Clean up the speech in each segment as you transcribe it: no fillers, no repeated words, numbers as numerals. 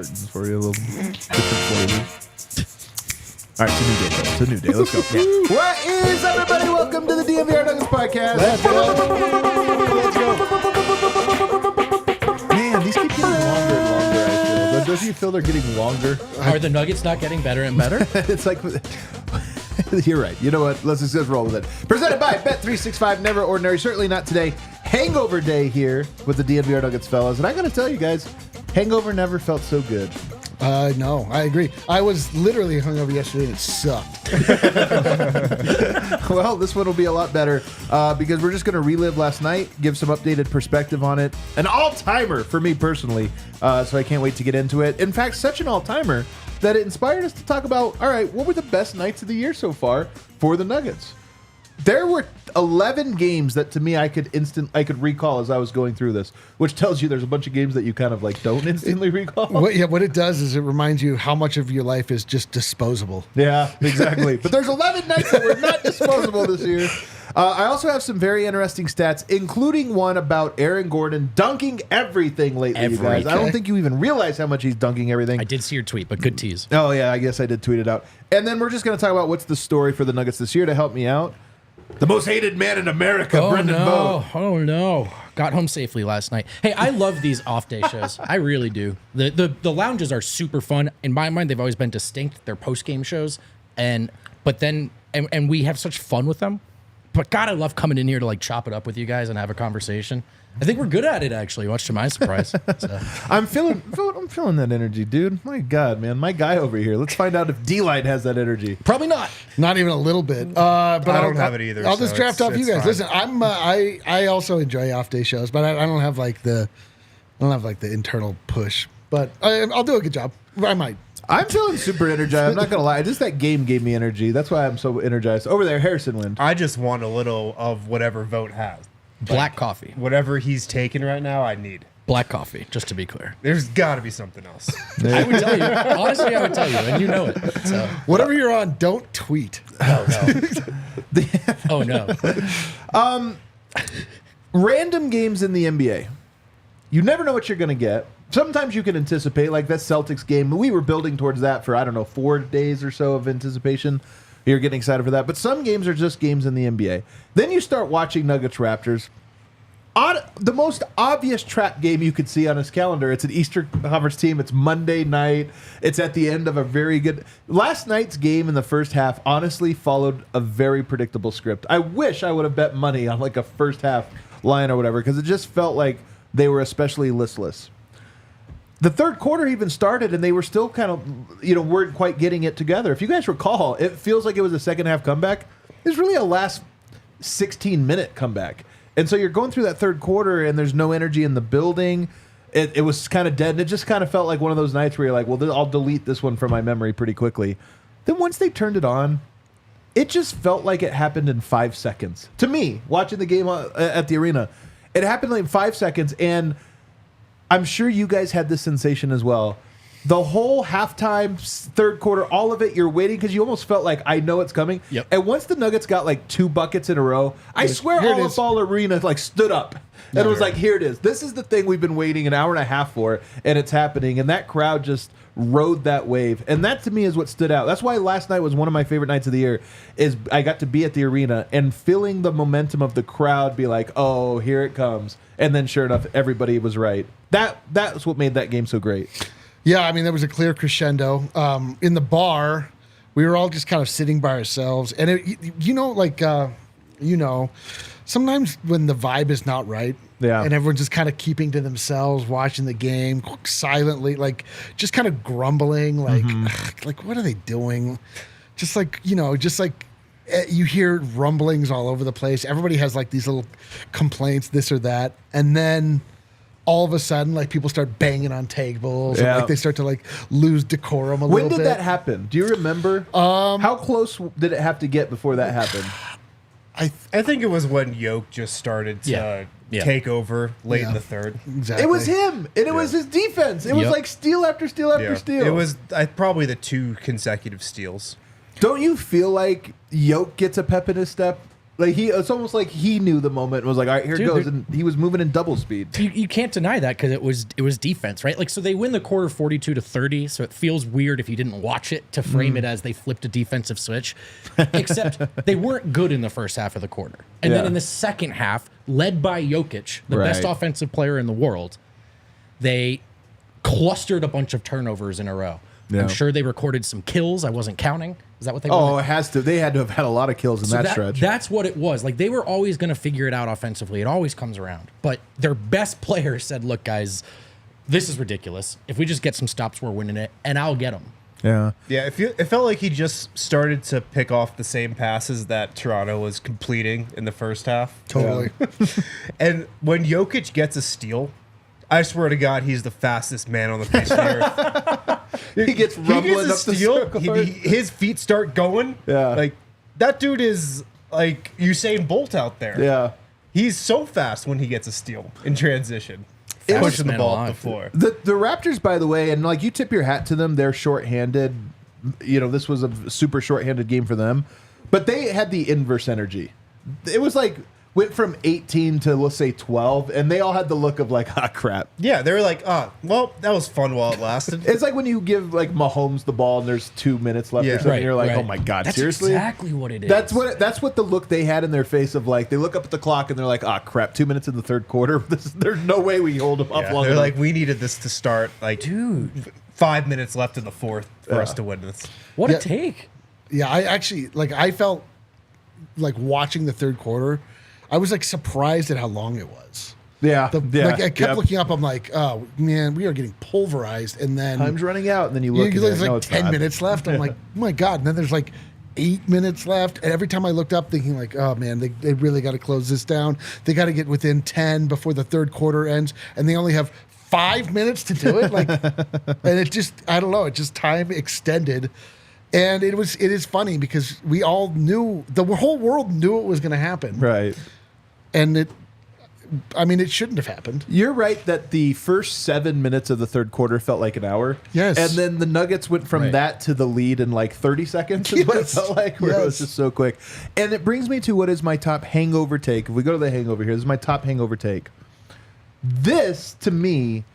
cartons for you, a little different flavors. All right, it's a new day. Let's go. Yeah. What is up, everybody? Welcome to the DNVR Nuggets Podcast. Let's go. Man, these keep getting longer and longer, I feel. Don't you feel they're getting longer? Are the Nuggets not getting better and better? It's like... You're right. You know what? Let's just roll with it. Presented by Bet365. Never ordinary. Certainly not today. Hangover day here with the DNVR Nuggets fellas. And I got to tell you guys, Hangover never felt so good. No, I agree. I was literally hungover yesterday and it sucked. Well, this one will be a lot better because we're just going to relive last night, give some updated perspective on it. An all-timer for me personally, so I can't wait to get into it. In fact, such an all-timer that it inspired us to talk about, all right, what were the best nights of the year so far for the Nuggets? There were 11 games that to me I could recall as I was going through this, which tells you there's a bunch of games that you kind of like don't instantly recall. What it does is it reminds you how much of your life is just disposable. Yeah, exactly. But there's 11 nights that were not disposable this year. I also have some very interesting stats, including one about Aaron Gordon dunking everything lately, you guys. I don't think you even realize how much he's dunking everything. I did see your tweet, but good tease. Oh, yeah, I guess I did tweet it out. And then we're just going to talk about what's the story for the Nuggets this year to help me out. The most hated man in America, Brendan Vogt. Oh, no. Got home safely last night. Hey, I love these off-day shows. I really do. The lounges are super fun. In my mind, they've always been distinct. They're post-game shows. But we have such fun with them. But God, I love coming in here to like chop it up with you guys and have a conversation. I think we're good at it, actually, much to my surprise. So. I'm feeling that energy, dude. My God, man. My guy over here. Let's find out if D-Light has that energy. Probably not. Not even a little bit. But I don't have it either. I'll just draft off you guys. Fine. Listen, I also enjoy off day shows, but I don't have like the internal push. But I'll do a good job. I might. I'm feeling super energized. I'm not going to lie. Just that game gave me energy. That's why I'm so energized. Over there, Harrison Wind. I just want a little of whatever Vogt has. Black coffee. Whatever he's taking right now, I need. Black coffee, just to be clear. There's got to be something else. I would tell you. Honestly, I would tell you, and you know it. So. Whatever you're on, don't tweet. Oh, no. Random games in the NBA. You never know what you're going to get. Sometimes you can anticipate, like that Celtics game. We were building towards that for, 4 days or so of anticipation. You're getting excited for that. But some games are just games in the NBA. Then you start watching Nuggets Raptors. The most obvious trap game you could see on his calendar. It's an Eastern Conference team. It's Monday night. It's at the end of a very good... Last night's game in the first half honestly followed a very predictable script. I wish I would have bet money on like a first half line or whatever because it just felt like they were especially listless. The third quarter even started, and they were still kind of, weren't quite getting it together. If you guys recall, it feels like it was a second half comeback. It was really a last 16-minute comeback. And so you're going through that third quarter, and there's no energy in the building. It was kind of dead, and it just kind of felt like one of those nights where you're like, well, I'll delete this one from my memory pretty quickly. Then once they turned it on, it just felt like it happened in 5 seconds. To me, watching the game at the arena, it happened in 5 seconds, and... I'm sure you guys had this sensation as well. The whole halftime, third quarter, all of it, you're waiting because you almost felt like, I know it's coming. Yep. And once the Nuggets got like 2 buckets in a row, I swear all of Ball Arena like stood up. And it was like, here it is. This is the thing we've been waiting an hour and a half for, and it's happening. And that crowd just rode that wave. And that to me is what stood out. That's why last night was one of my favorite nights of the year, is I got to be at the arena and feeling the momentum of the crowd be like, oh, here it comes. And then sure enough, everybody was right. That's what made that game so great. Yeah, I mean, there was a clear crescendo. In the bar, we were all just kind of sitting by ourselves. And, sometimes when the vibe is not right, and everyone's just kind of keeping to themselves, watching the game silently, like just kind of grumbling, like what are they doing? Just like you hear rumblings all over the place. Everybody has like these little complaints, this or that. And then all of a sudden, like people start banging on tables and like they start to like lose decorum a little bit. When did that happen? Do you remember? How close did it have to get before that happened? I think it was when Jokic just started to take over late in the third. Exactly. It was him, and it was his defense. It was like steal after steal after steal. It was probably the 2 consecutive steals. Don't you feel like Jokic gets a pep in his step Like it's almost like he knew the moment and was like, all right, here it goes. And he was moving in double speed. You can't deny that because it was defense, right? Like, so they win the quarter 42-30. So it feels weird if you didn't watch it to frame it as they flipped a defensive switch. Except they weren't good in the first half of the quarter. And then in the second half, led by Jokic, the best offensive player in the world, they clustered a bunch of turnovers in a row. Yeah. I'm sure they recorded some kills. I wasn't counting. Is that what they wanted? Oh, it has to. They had to have had a lot of kills in that stretch. That's what it was. Like, they were always going to figure it out offensively. It always comes around. But their best player said, look, guys, this is ridiculous. If we just get some stops, we're winning it, and I'll get them. Yeah. Yeah, it felt like he just started to pick off the same passes that Toronto was completing in the first half. Totally. And when Jokic gets a steal, I swear to God, he's the fastest man on the face of the earth. He gets rumbling up the circle. His feet start going. Yeah. Like, that dude is like Usain Bolt out there. Yeah. He's so fast when he gets a steal in transition. Pushing the ball up the floor. The Raptors, by the way, and like you tip your hat to them, they're shorthanded. You know, this was a super shorthanded game for them. But they had the inverse energy. It was like went from 18 to, let's say, 12, and they all had the look of like, ah, crap. Yeah, they were like, well, that was fun while it lasted. It's like when you give like Mahomes the ball and there's 2 minutes left or something, and you're like, oh my God, that's seriously? Exactly what it is. That's what the look they had in their face of like, they look up at the clock and they're like, ah, crap, 2 minutes in the third quarter. There's no way we hold them up long They're enough. like, we needed this to start, like, dude, 5 minutes left in the fourth for us to win this. What a take. Yeah, I actually, like, I felt like watching the third quarter, I was like surprised at how long it was. Yeah. Like I kept looking up. I'm like, oh man, we are getting pulverized. And then time's running out. And then you look. There's like 10 minutes left. I'm like, oh my God. And then there's like 8 minutes left. And every time I looked up, thinking like, oh man, they really got to close this down. They got to get within 10 before the third quarter ends, and they only have 5 minutes to do it. Like, and it just, I don't know. It just time extended. And it is funny because we all knew, the whole world knew it was going to happen. Right. And it shouldn't have happened. You're right that the first 7 minutes of the third quarter felt like an hour. Yes. And then the Nuggets went from that to the lead in like 30 seconds is what it felt like, where it was just so quick. And it brings me to what is my top hangover take. If we go to the hangover here, this is my top hangover take. This, to me,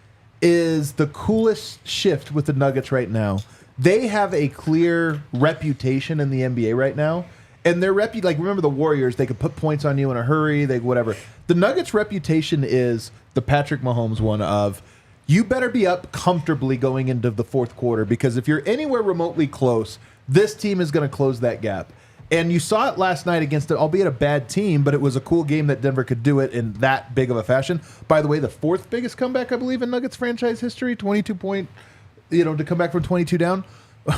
is the coolest shift with the Nuggets right now. They have a clear reputation in the NBA right now. And their like, remember the Warriors, they could put points on you in a hurry, whatever. The Nuggets' reputation is the Patrick Mahomes one of, you better be up comfortably going into the fourth quarter, because if you're anywhere remotely close, this team is going to close that gap. And you saw it last night against, albeit a bad team, but it was a cool game that Denver could do it in that big of a fashion. By the way, the fourth biggest comeback, I believe, in Nuggets franchise history, 22-point, to come back from 22 down.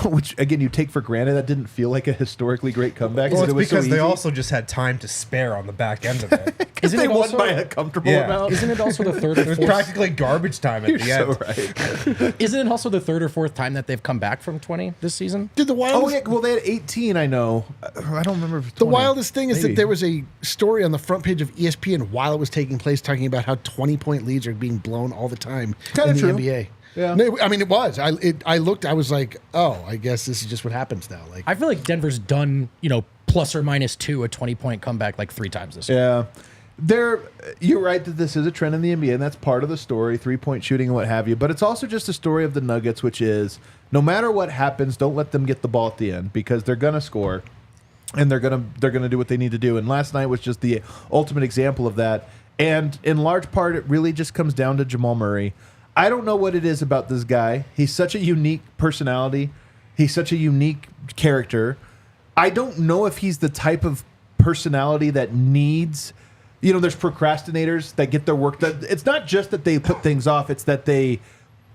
Which, again, you take for granted. That didn't feel like a historically great comeback. Well, it's because they also just had time to spare on the back end of it. Isn't they won by a comfortable amount? Isn't it also the third or fourth? It was practically garbage time at the end. Right. Isn't it also the third or fourth time that they've come back from 20 this season? Did the wildest? Oh, yeah. Well, they had 18, I know. I don't remember if it's 20. The wildest thing is that there was a story on the front page of ESPN while it was taking place talking about how 20-point leads are being blown all the time in the NBA. Yeah. No, I mean, it was. I looked. I was like, oh, I guess this is just what happens now. Like, I feel like Denver's done, plus or minus 2 a 20-point comeback like 3 times this year. Yeah. You're right that this is a trend in the NBA, and that's part of the story, 3-point shooting and what have you. But it's also just a story of the Nuggets, which is no matter what happens, don't let them get the ball at the end, because they're gonna score, and they're gonna do what they need to do. And last night was just the ultimate example of that. And in large part, it really just comes down to Jamal Murray. I don't know what it is about this guy. He's such a unique personality. He's such a unique character. I don't know if he's the type of personality that needs, there's procrastinators that get their work done. It's not just that they put things off. It's that they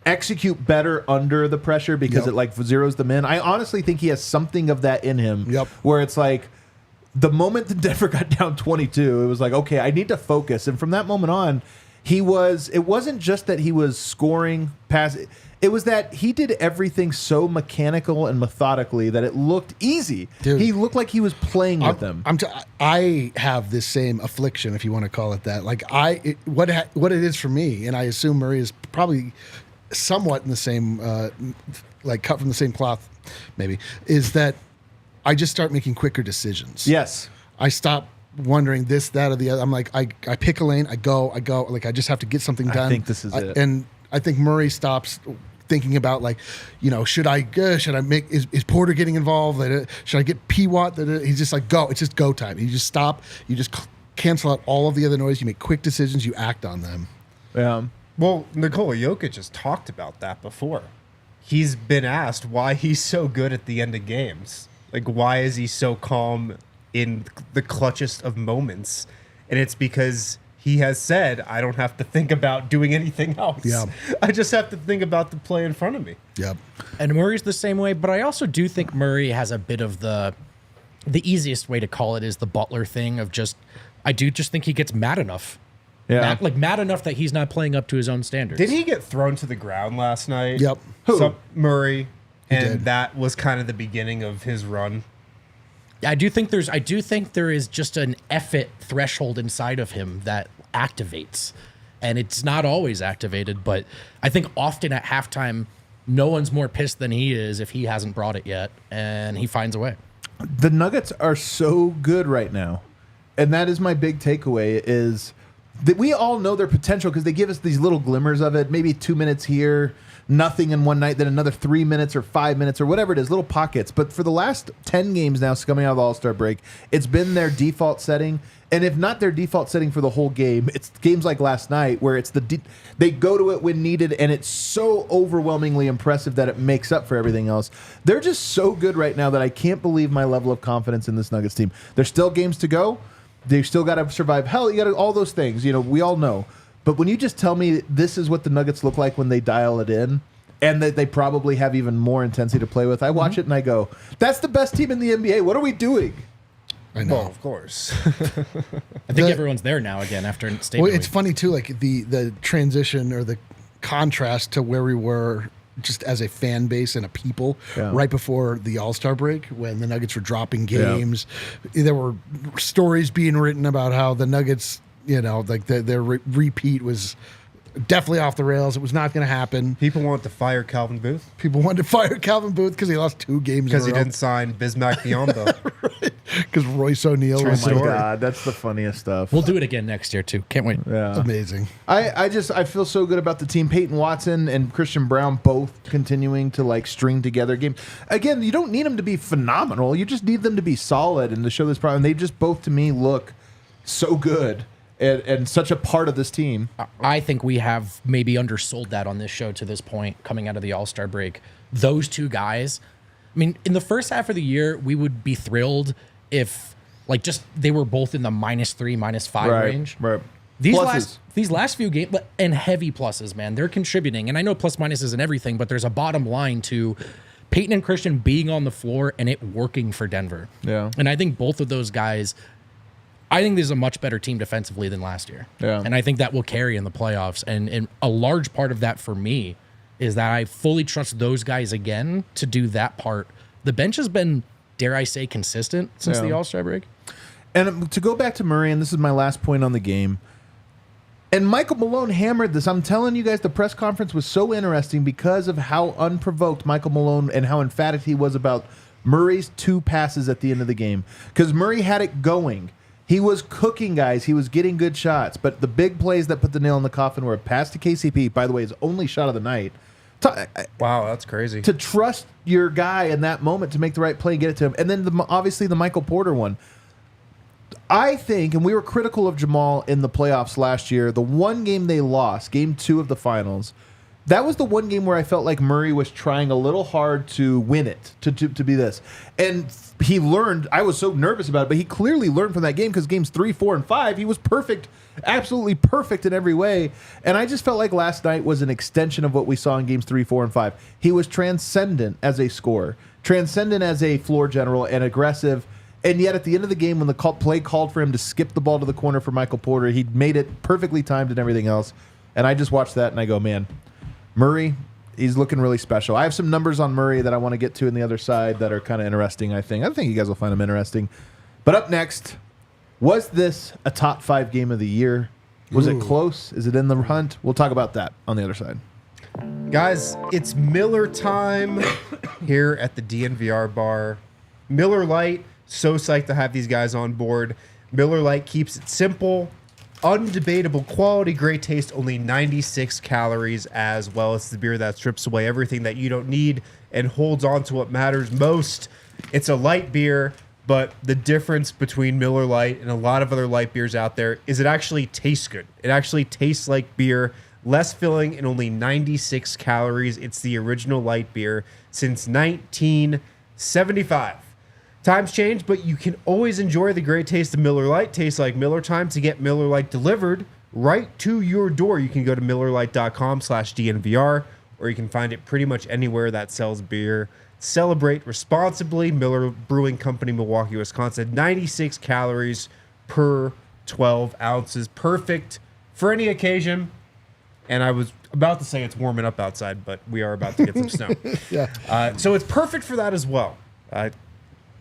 execute better under the pressure because it like zeroes them in. I honestly think he has something of that in him where it's like the moment that Denver got down 22, it was like, okay, I need to focus. And from that moment on, it wasn't just that he was scoring pass. It was that he did everything so mechanical and methodically that it looked easy. Dude, he looked like he was playing with them. I have this same affliction, if you want to call it that. Like what it is for me, and I assume Murray is probably somewhat in the same, like cut from the same cloth, maybe, is that I just start making quicker decisions. Yes. I stop wondering this, that, or the other. I'm like, I pick a lane, I go. Like, I just have to get something done. I think this is it. And I think Murray stops thinking about, like, should I make, is Porter getting involved? Should I get P-Watt? He's just like, go. It's just go time. You just stop. You just cancel out all of the other noise. You make quick decisions. You act on them. Yeah. Well, Nikola Jokic has talked about that before. He's been asked why he's so good at the end of games. Like, why is he so calm in the clutchest of moments? And it's because he has said, I don't have to think about doing anything else. Yeah. I just have to think about the play in front of me. Yep. And Murray's the same way, but I also do think Murray has a bit of the easiest way to call it is the Butler thing of just, I do just think he gets mad enough. Yeah. Mad enough that he's not playing up to his own standards. Did he get thrown to the ground last night? Yep. Who? Murray. And did. that was kind of the beginning of his run. I do think there is just an effort threshold inside of him that activates. And it's not always activated, but I think often at halftime, no one's more pissed than he is if he hasn't brought it yet, and he finds a way. The Nuggets are so good right now. And that is my big takeaway is that we all know their potential because they give us these little glimmers of it, maybe 2 minutes here, nothing in one night, then another 3 minutes or 5 minutes or whatever it is, little pockets. But for the last 10 games now coming out of the All-Star break, it's been their default setting. And if not their default setting for the whole game, it's games like last night where it's they go to it when needed, and it's so overwhelmingly impressive that it makes up for everything else. They're just so good right now that I can't believe my level of confidence in this Nuggets team. There's still games to go. They've still got to survive. Hell, you got to all those things. We all know. But when you just tell me this is what the Nuggets look like when they dial it in, and that they probably have even more intensity to play with, I watch it and I go, that's the best team in the NBA. What are we doing? I know. Well, of course. I think everyone's there now again after State. Well, it's funny too, like the transition or the contrast to where we were just as a fan base and a people right before the All-Star break when the Nuggets were dropping games. Yeah. There were stories being written about how the Nuggets, like their repeat was definitely off the rails. It was not going to happen. People want to fire Calvin Booth. People wanted to fire Calvin Booth because he lost 2 games because he didn't sign Bismack Biyombo. Right. Because Royce O'Neal was oh my God, that's the funniest stuff. We'll do it again next year too. Can't wait. Yeah. Amazing. I feel so good about the team. Peyton Watson and Christian Brown both continuing to like string together games. Again, you don't need them to be phenomenal. You just need them to be solid and to show this problem. They just both to me look so good. And such a part of this team. I think we have maybe undersold that on this show to this point coming out of the All-Star break. Those two guys, I mean, in the first half of the year, we would be thrilled if like just they were both in the -3, -5 range. Right. These last few games, and heavy pluses, man, they're contributing. And I know plus minus isn't everything, but there's a bottom line to Peyton and Christian being on the floor and it working for Denver. Yeah. And I think both of those guys, I think this is a much better team defensively than last year. Yeah. And I think that will carry in the playoffs. And a large part of that for me is that I fully trust those guys again to do that part. The bench has been, dare I say, consistent since the All-Star break. And to go back to Murray, and this is my last point on the game, and Michael Malone hammered this. I'm telling you guys, the press conference was so interesting because of how unprovoked Michael Malone and how emphatic he was about Murray's 2 passes at the end of the game. Because Murray had it going. He was cooking guys. He was getting good shots. But the big plays that put the nail in the coffin were a pass to KCP, by the way, his only shot of the night. Wow, that's crazy. To trust your guy in that moment to make the right play and get it to him. And then obviously the Michael Porter one. I think, and we were critical of Jamal in the playoffs last year, the one game they lost, game 2 of the finals, that was the one game where I felt like Murray was trying a little hard to win it, to be this. And he learned, I was so nervous about it, but he clearly learned from that game because games 3, 4, and 5, he was perfect, absolutely perfect in every way. And I just felt like last night was an extension of what we saw in games 3, 4, and 5. He was transcendent as a scorer, transcendent as a floor general, and aggressive. And yet at the end of the game, when the play called for him to skip the ball to the corner for Michael Porter, he made it perfectly timed and everything else. And I just watched that and I go, man, Murray, he's looking really special. I have some numbers on Murray that I want to get to in the other side that are kind of interesting, I think. I think you guys will find them interesting. But up next, was this a top 5 game of the year? Was it close? Is it in the hunt? We'll talk about that on the other side. Guys, it's Miller time here at the DNVR Bar. Miller Lite, so psyched to have these guys on board. Miller Lite keeps it simple, undebatable quality, great taste, only 96 calories as well. It's the beer that strips away everything that you don't need and holds on to what matters most. It's a light beer, but the difference between Miller Lite and a lot of other light beers out there is it actually tastes good. It actually tastes like beer, less filling and only 96 calories. It's the original light beer since 1975. Times change, but you can always enjoy the great taste of Miller Lite. Tastes like Miller time. To get Miller Lite delivered right to your door, you can go to MillerLite.com/DNVR, or you can find it pretty much anywhere that sells beer. Celebrate responsibly. Miller Brewing Company, Milwaukee, Wisconsin. 96 calories per 12 ounces. Perfect for any occasion. And I was about to say it's warming up outside, but we are about to get some snow. Yeah. So it's perfect for that as well.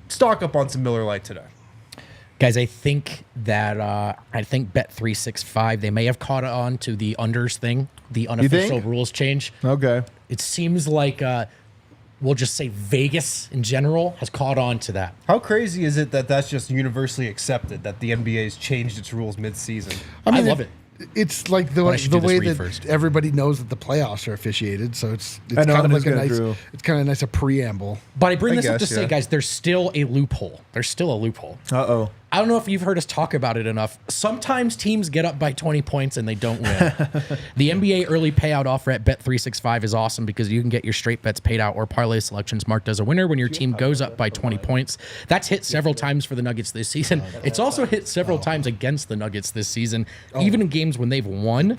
Stock up on some Miller Lite today. Guys, I think that Bet365, they may have caught on to the unders thing, the unofficial rules change. Okay. It seems like, we'll just say Vegas in general has caught on to that. How crazy is it that that's just universally accepted, that the NBA's changed its rules mid-season? I love it. It's like the way that everybody knows that the playoffs are officiated, so it's kind of like it's kind of nice a preamble. But I bring this up to say, guys, there's still a loophole. There's still a loophole. Uh-oh. I don't know if you've heard us talk about it enough. Sometimes teams get up by 20 points and they don't win. The NBA early payout offer at Bet365 is awesome because you can get your straight bets paid out or parlay selections marked as a winner when your team goes up by 20 points. That's hit several times for the Nuggets this season. It's also hit several times against the Nuggets this season, even in games when they've won.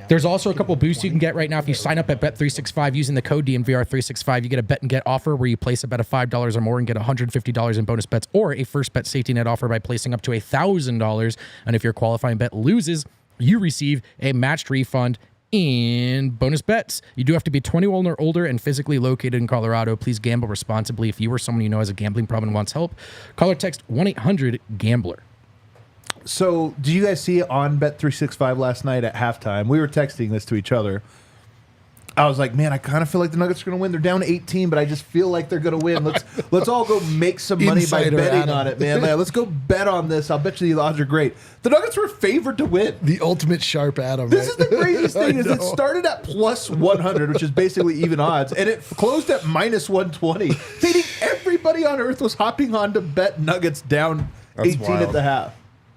There's also a couple boosts you can get right now. If you sign up at Bet365 using the code DNVR365, you get a bet and get offer where you place a bet of $5 or more and get $150 in bonus bets, or a first bet safety net offer by placing up to $1,000. And if your qualifying bet loses, you receive a matched refund in bonus bets. You do have to be 21 or older and physically located in Colorado. Please gamble responsibly. If you or someone you know has a gambling problem and wants help, call or text 1-800-GAMBLER. So, did you guys see on Bet365 last night at halftime? We were texting this to each other. I was like, man, I kind of feel like the Nuggets are going to win. They're down 18, but I just feel like they're going to win. Let's all go make some money by betting on it, man. Let's go bet on this. I'll bet you the odds are great. The Nuggets were favored to win. The ultimate sharp Adam. This is the craziest thing is it started at plus 100, which is basically even odds, and it closed at minus 120. Meaning everybody on earth was hopping on to bet Nuggets down 18 at the half.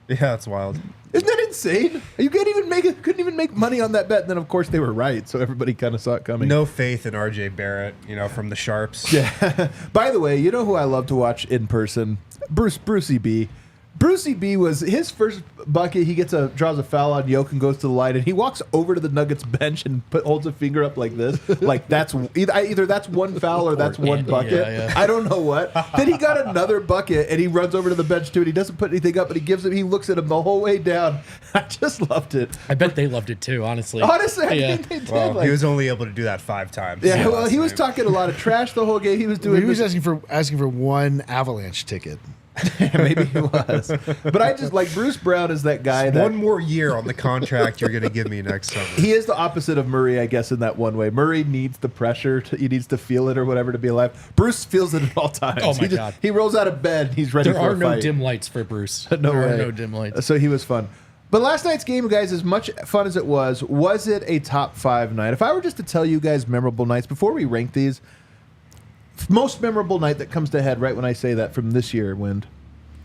Yeah, that's wild. Isn't that insane? You couldn't even make money on that bet. And then, of course, they were right, so everybody kind of saw it coming. No faith in RJ Barrett, from the Sharps. Yeah. By the way, you know who I love to watch in person? Brucey B. Brucey B was his first bucket. He draws a foul on Jokic and goes to the line, and he walks over to the Nuggets bench and holds a finger up like this, like that's either that's one foul or that's one bucket. Yeah. I don't know what. Then he got another bucket, and he runs over to the bench too, and he doesn't put anything up, but he looks at him the whole way down. I just loved it. I bet they loved it too, honestly. I think they did. Well, he was only able to do that 5 times. Yeah, well, he was talking a lot of trash the whole game. He was asking for one Avalanche ticket. Maybe he was, but I just like Bruce Brown is that guy. One more year on the contract you're going to give me next summer. He is the opposite of Murray, I guess, in that one way. Murray needs the pressure; he needs to feel it or whatever to be alive. Bruce feels it at all times. Oh my God! He rolls out of bed. He's ready. There are no dim lights for Bruce. There are no dim lights. So he was fun. But last night's game, guys, as much fun as it was it a top 5 night? If I were just to tell you guys memorable nights before we rank these, most memorable night that comes to head right when I say that from this year, Wind.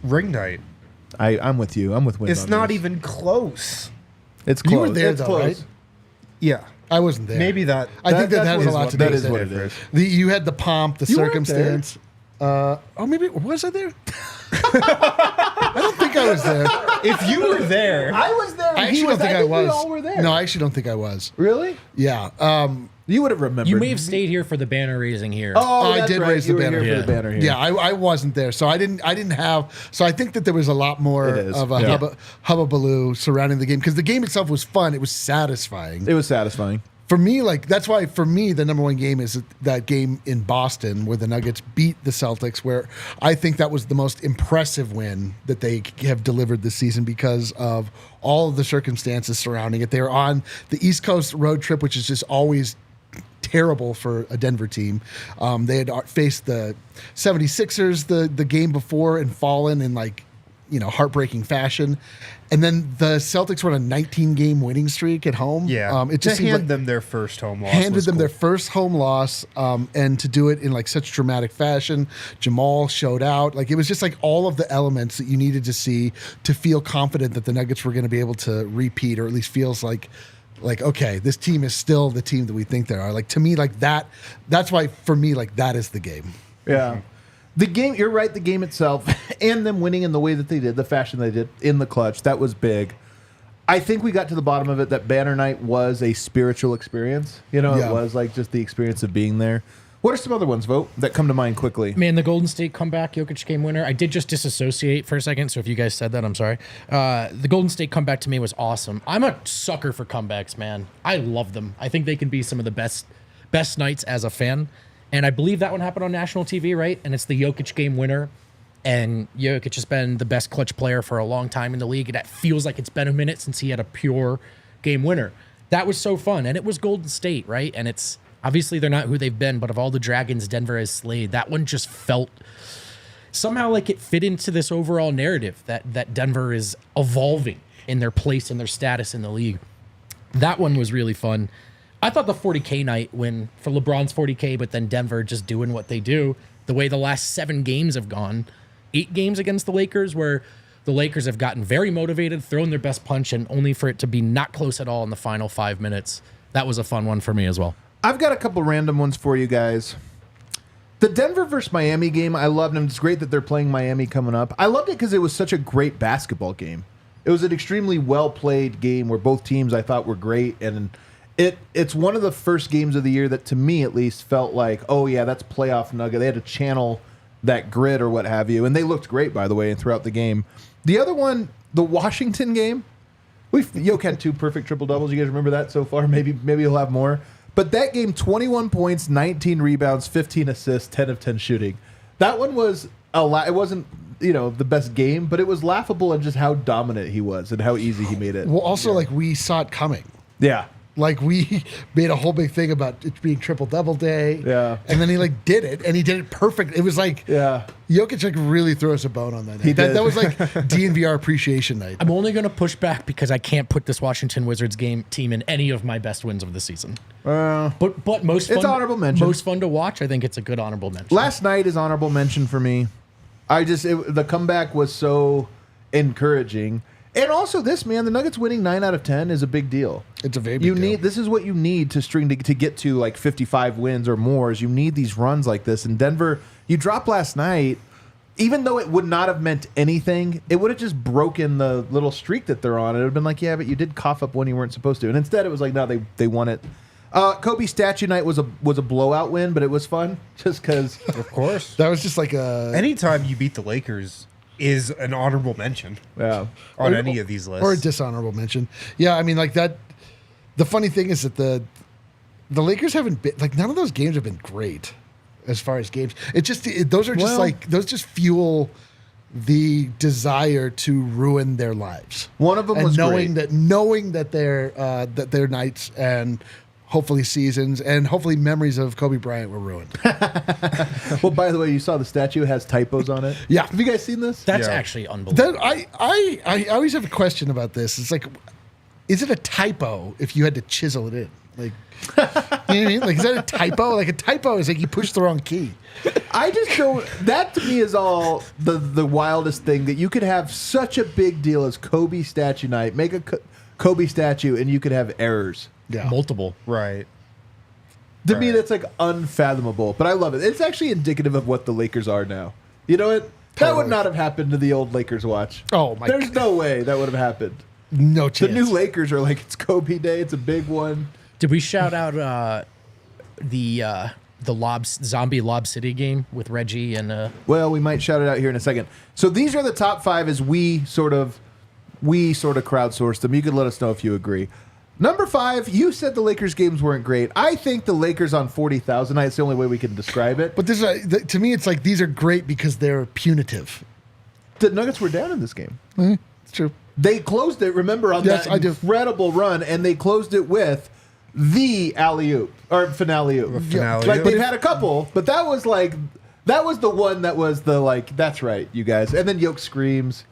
Ring night. I'm with you. I'm with Wind. It's not even close. It's close. You were there, it's though, close. right? Yeah. I wasn't there. Maybe that. I think that has a lot to do with it. That is what it is. You had the pomp, the circumstance. Maybe was I there? I don't think I was there. If you were there, I was there. I actually don't think I was. We all were there. No, I actually don't think I was. Really? Yeah. You would have remembered. You may have stayed here for the banner raising here. Oh, I did raise the banner. For the banner here. Yeah, I wasn't there, so I didn't have. So I think that there was a lot more of a hubbubaloo surrounding the game because the game itself was fun. It was satisfying. It was satisfying. For me, that's why for me the number one game is that game in Boston where the Nuggets beat the Celtics, where I think that was the most impressive win that they have delivered this season because of all of the circumstances surrounding it. They were on the East Coast road trip, which is just always terrible for a Denver team. They had faced the 76ers the game before and fallen in heartbreaking fashion. And then the Celtics were on a 19-game winning streak at home. Yeah, it just to hand them their first home loss. Handed them their first home loss, and to do it in like such dramatic fashion. Jamal showed out. Like, it was just like all of the elements that you needed to see to feel confident that the Nuggets were going to be able to repeat, or at least feels like, okay, this team is still the team that we think they are. Like, to me, like that's why for me, like, that is the game. Yeah. The game, you're right, the game itself and them winning in the way that they did, the fashion they did in the clutch, that was big. I think we got to the bottom of it that Banner Night was a spiritual experience. It was like just the experience of being there. What are some other ones, Vogt, that come to mind quickly? Man, the Golden State comeback, Jokic game winner. I did just disassociate for a second, so if you guys said that, I'm sorry. The Golden State comeback to me was awesome. I'm a sucker for comebacks, man. I love them. I think they can be some of the best nights as a fan. And I believe that one happened on national TV, right? And it's the Jokic game winner. And Jokic has been the best clutch player for a long time in the league. And that feels like it's been a minute since he had a pure game winner. That was so fun. And it was Golden State, right? And it's obviously they're not who they've been, but of all the dragons Denver has slayed, that one just felt somehow like it fit into this overall narrative that Denver is evolving in their place and their status in the league. That one was really fun. I thought the 40K night for LeBron's 40K, but then Denver just doing what they do, the way the last 7 games have gone, 8 games against the Lakers, where the Lakers have gotten very motivated, thrown their best punch, and only for it to be not close at all in the final 5 minutes. That was a fun one for me as well. I've got a couple random ones for you guys. The Denver versus Miami game, I loved them. It's great that they're playing Miami coming up. I loved it because it was such a great basketball game. It was an extremely well-played game where both teams I thought were great, and it's one of the first games of the year that, to me at least, felt like, oh yeah, that's playoff Nugget. They had to channel that grit or what have you, and they looked great, by the way, throughout the game. The other one, the Washington game, Jokic had 2 perfect triple doubles. You guys remember that so far? Maybe he'll have more. But that game, 21 points, 19 rebounds, 15 assists, 10 of 10 shooting. That one was it wasn't the best game, but it was laughable in just how dominant he was and how easy he made it. Well, also like we saw it coming. Yeah. Like, we made a whole big thing about it being triple-double day. Yeah. And then he, did it, and he did it perfect. It was like, Jokic, really threw us a bone on that night. That was like DNVR appreciation night. I'm only going to push back because I can't put this Washington Wizards team in any of my best wins of the season. But most fun, it's honorable mention. Most fun to watch. I think it's a good honorable mention. Last night is honorable mention for me. The comeback was so encouraging. And also this, man, the Nuggets winning 9 out of 10 is a big deal. It's a very big deal. This is what you need to string to get to like 55 wins or more, is you need these runs like this. And Denver, you dropped last night, even though it would not have meant anything, it would have just broken the little streak that they're on. It would have been like, yeah, but you did cough up when you weren't supposed to. And instead it was like, no, they won it. Kobe statue night was a blowout win, but it was fun just because. Of course. That was just like a... Anytime you beat the Lakers is an honorable mention on any of these lists. Or a dishonorable mention. Yeah, I mean, like that. The funny thing is that the Lakers haven't been, like, none of those games have been great as far as games. Those just fuel the desire to ruin their lives. One of them was knowing that their nights and hopefully seasons and hopefully memories of Kobe Bryant were ruined. Well, by the way, you saw the statue has typos on it. Yeah. Have you guys seen this? That's actually unbelievable. I always have a question about this. It's like, is it a typo if you had to chisel it in? Like, you know what I mean? Like, is that a typo? Like, a typo is like you pushed the wrong key. I just don't. That to me is all the wildest thing, that you could have such a big deal as Kobe statue night, make a Kobe statue, and you could have errors. Yeah. Multiple. Right. To me, that's like unfathomable, but I love it. It's actually indicative of what the Lakers are now. You know what? That would not have happened to the old Lakers watch. Oh, my God. There's no way that would have happened. No chance. The new Lakers are like, it's Kobe Day. It's a big one. Did we shout out the zombie Lob City game with Reggie and? Well, we might shout it out here in a second. So these are the top 5 as we sort of crowdsourced them. You could let us know if you agree. Number 5, you said the Lakers games weren't great. I think the Lakers on 40,000 nights is the only way we can describe it. But to me, it's like these are great because they're punitive. The Nuggets were down in this game. Mm-hmm. It's true. They closed it, remember, on that incredible run, and they closed it with the alley-oop, or finale-oop. Like, they've had a couple, but that was the one that was the, like, that's right, you guys. And then Jokic screams.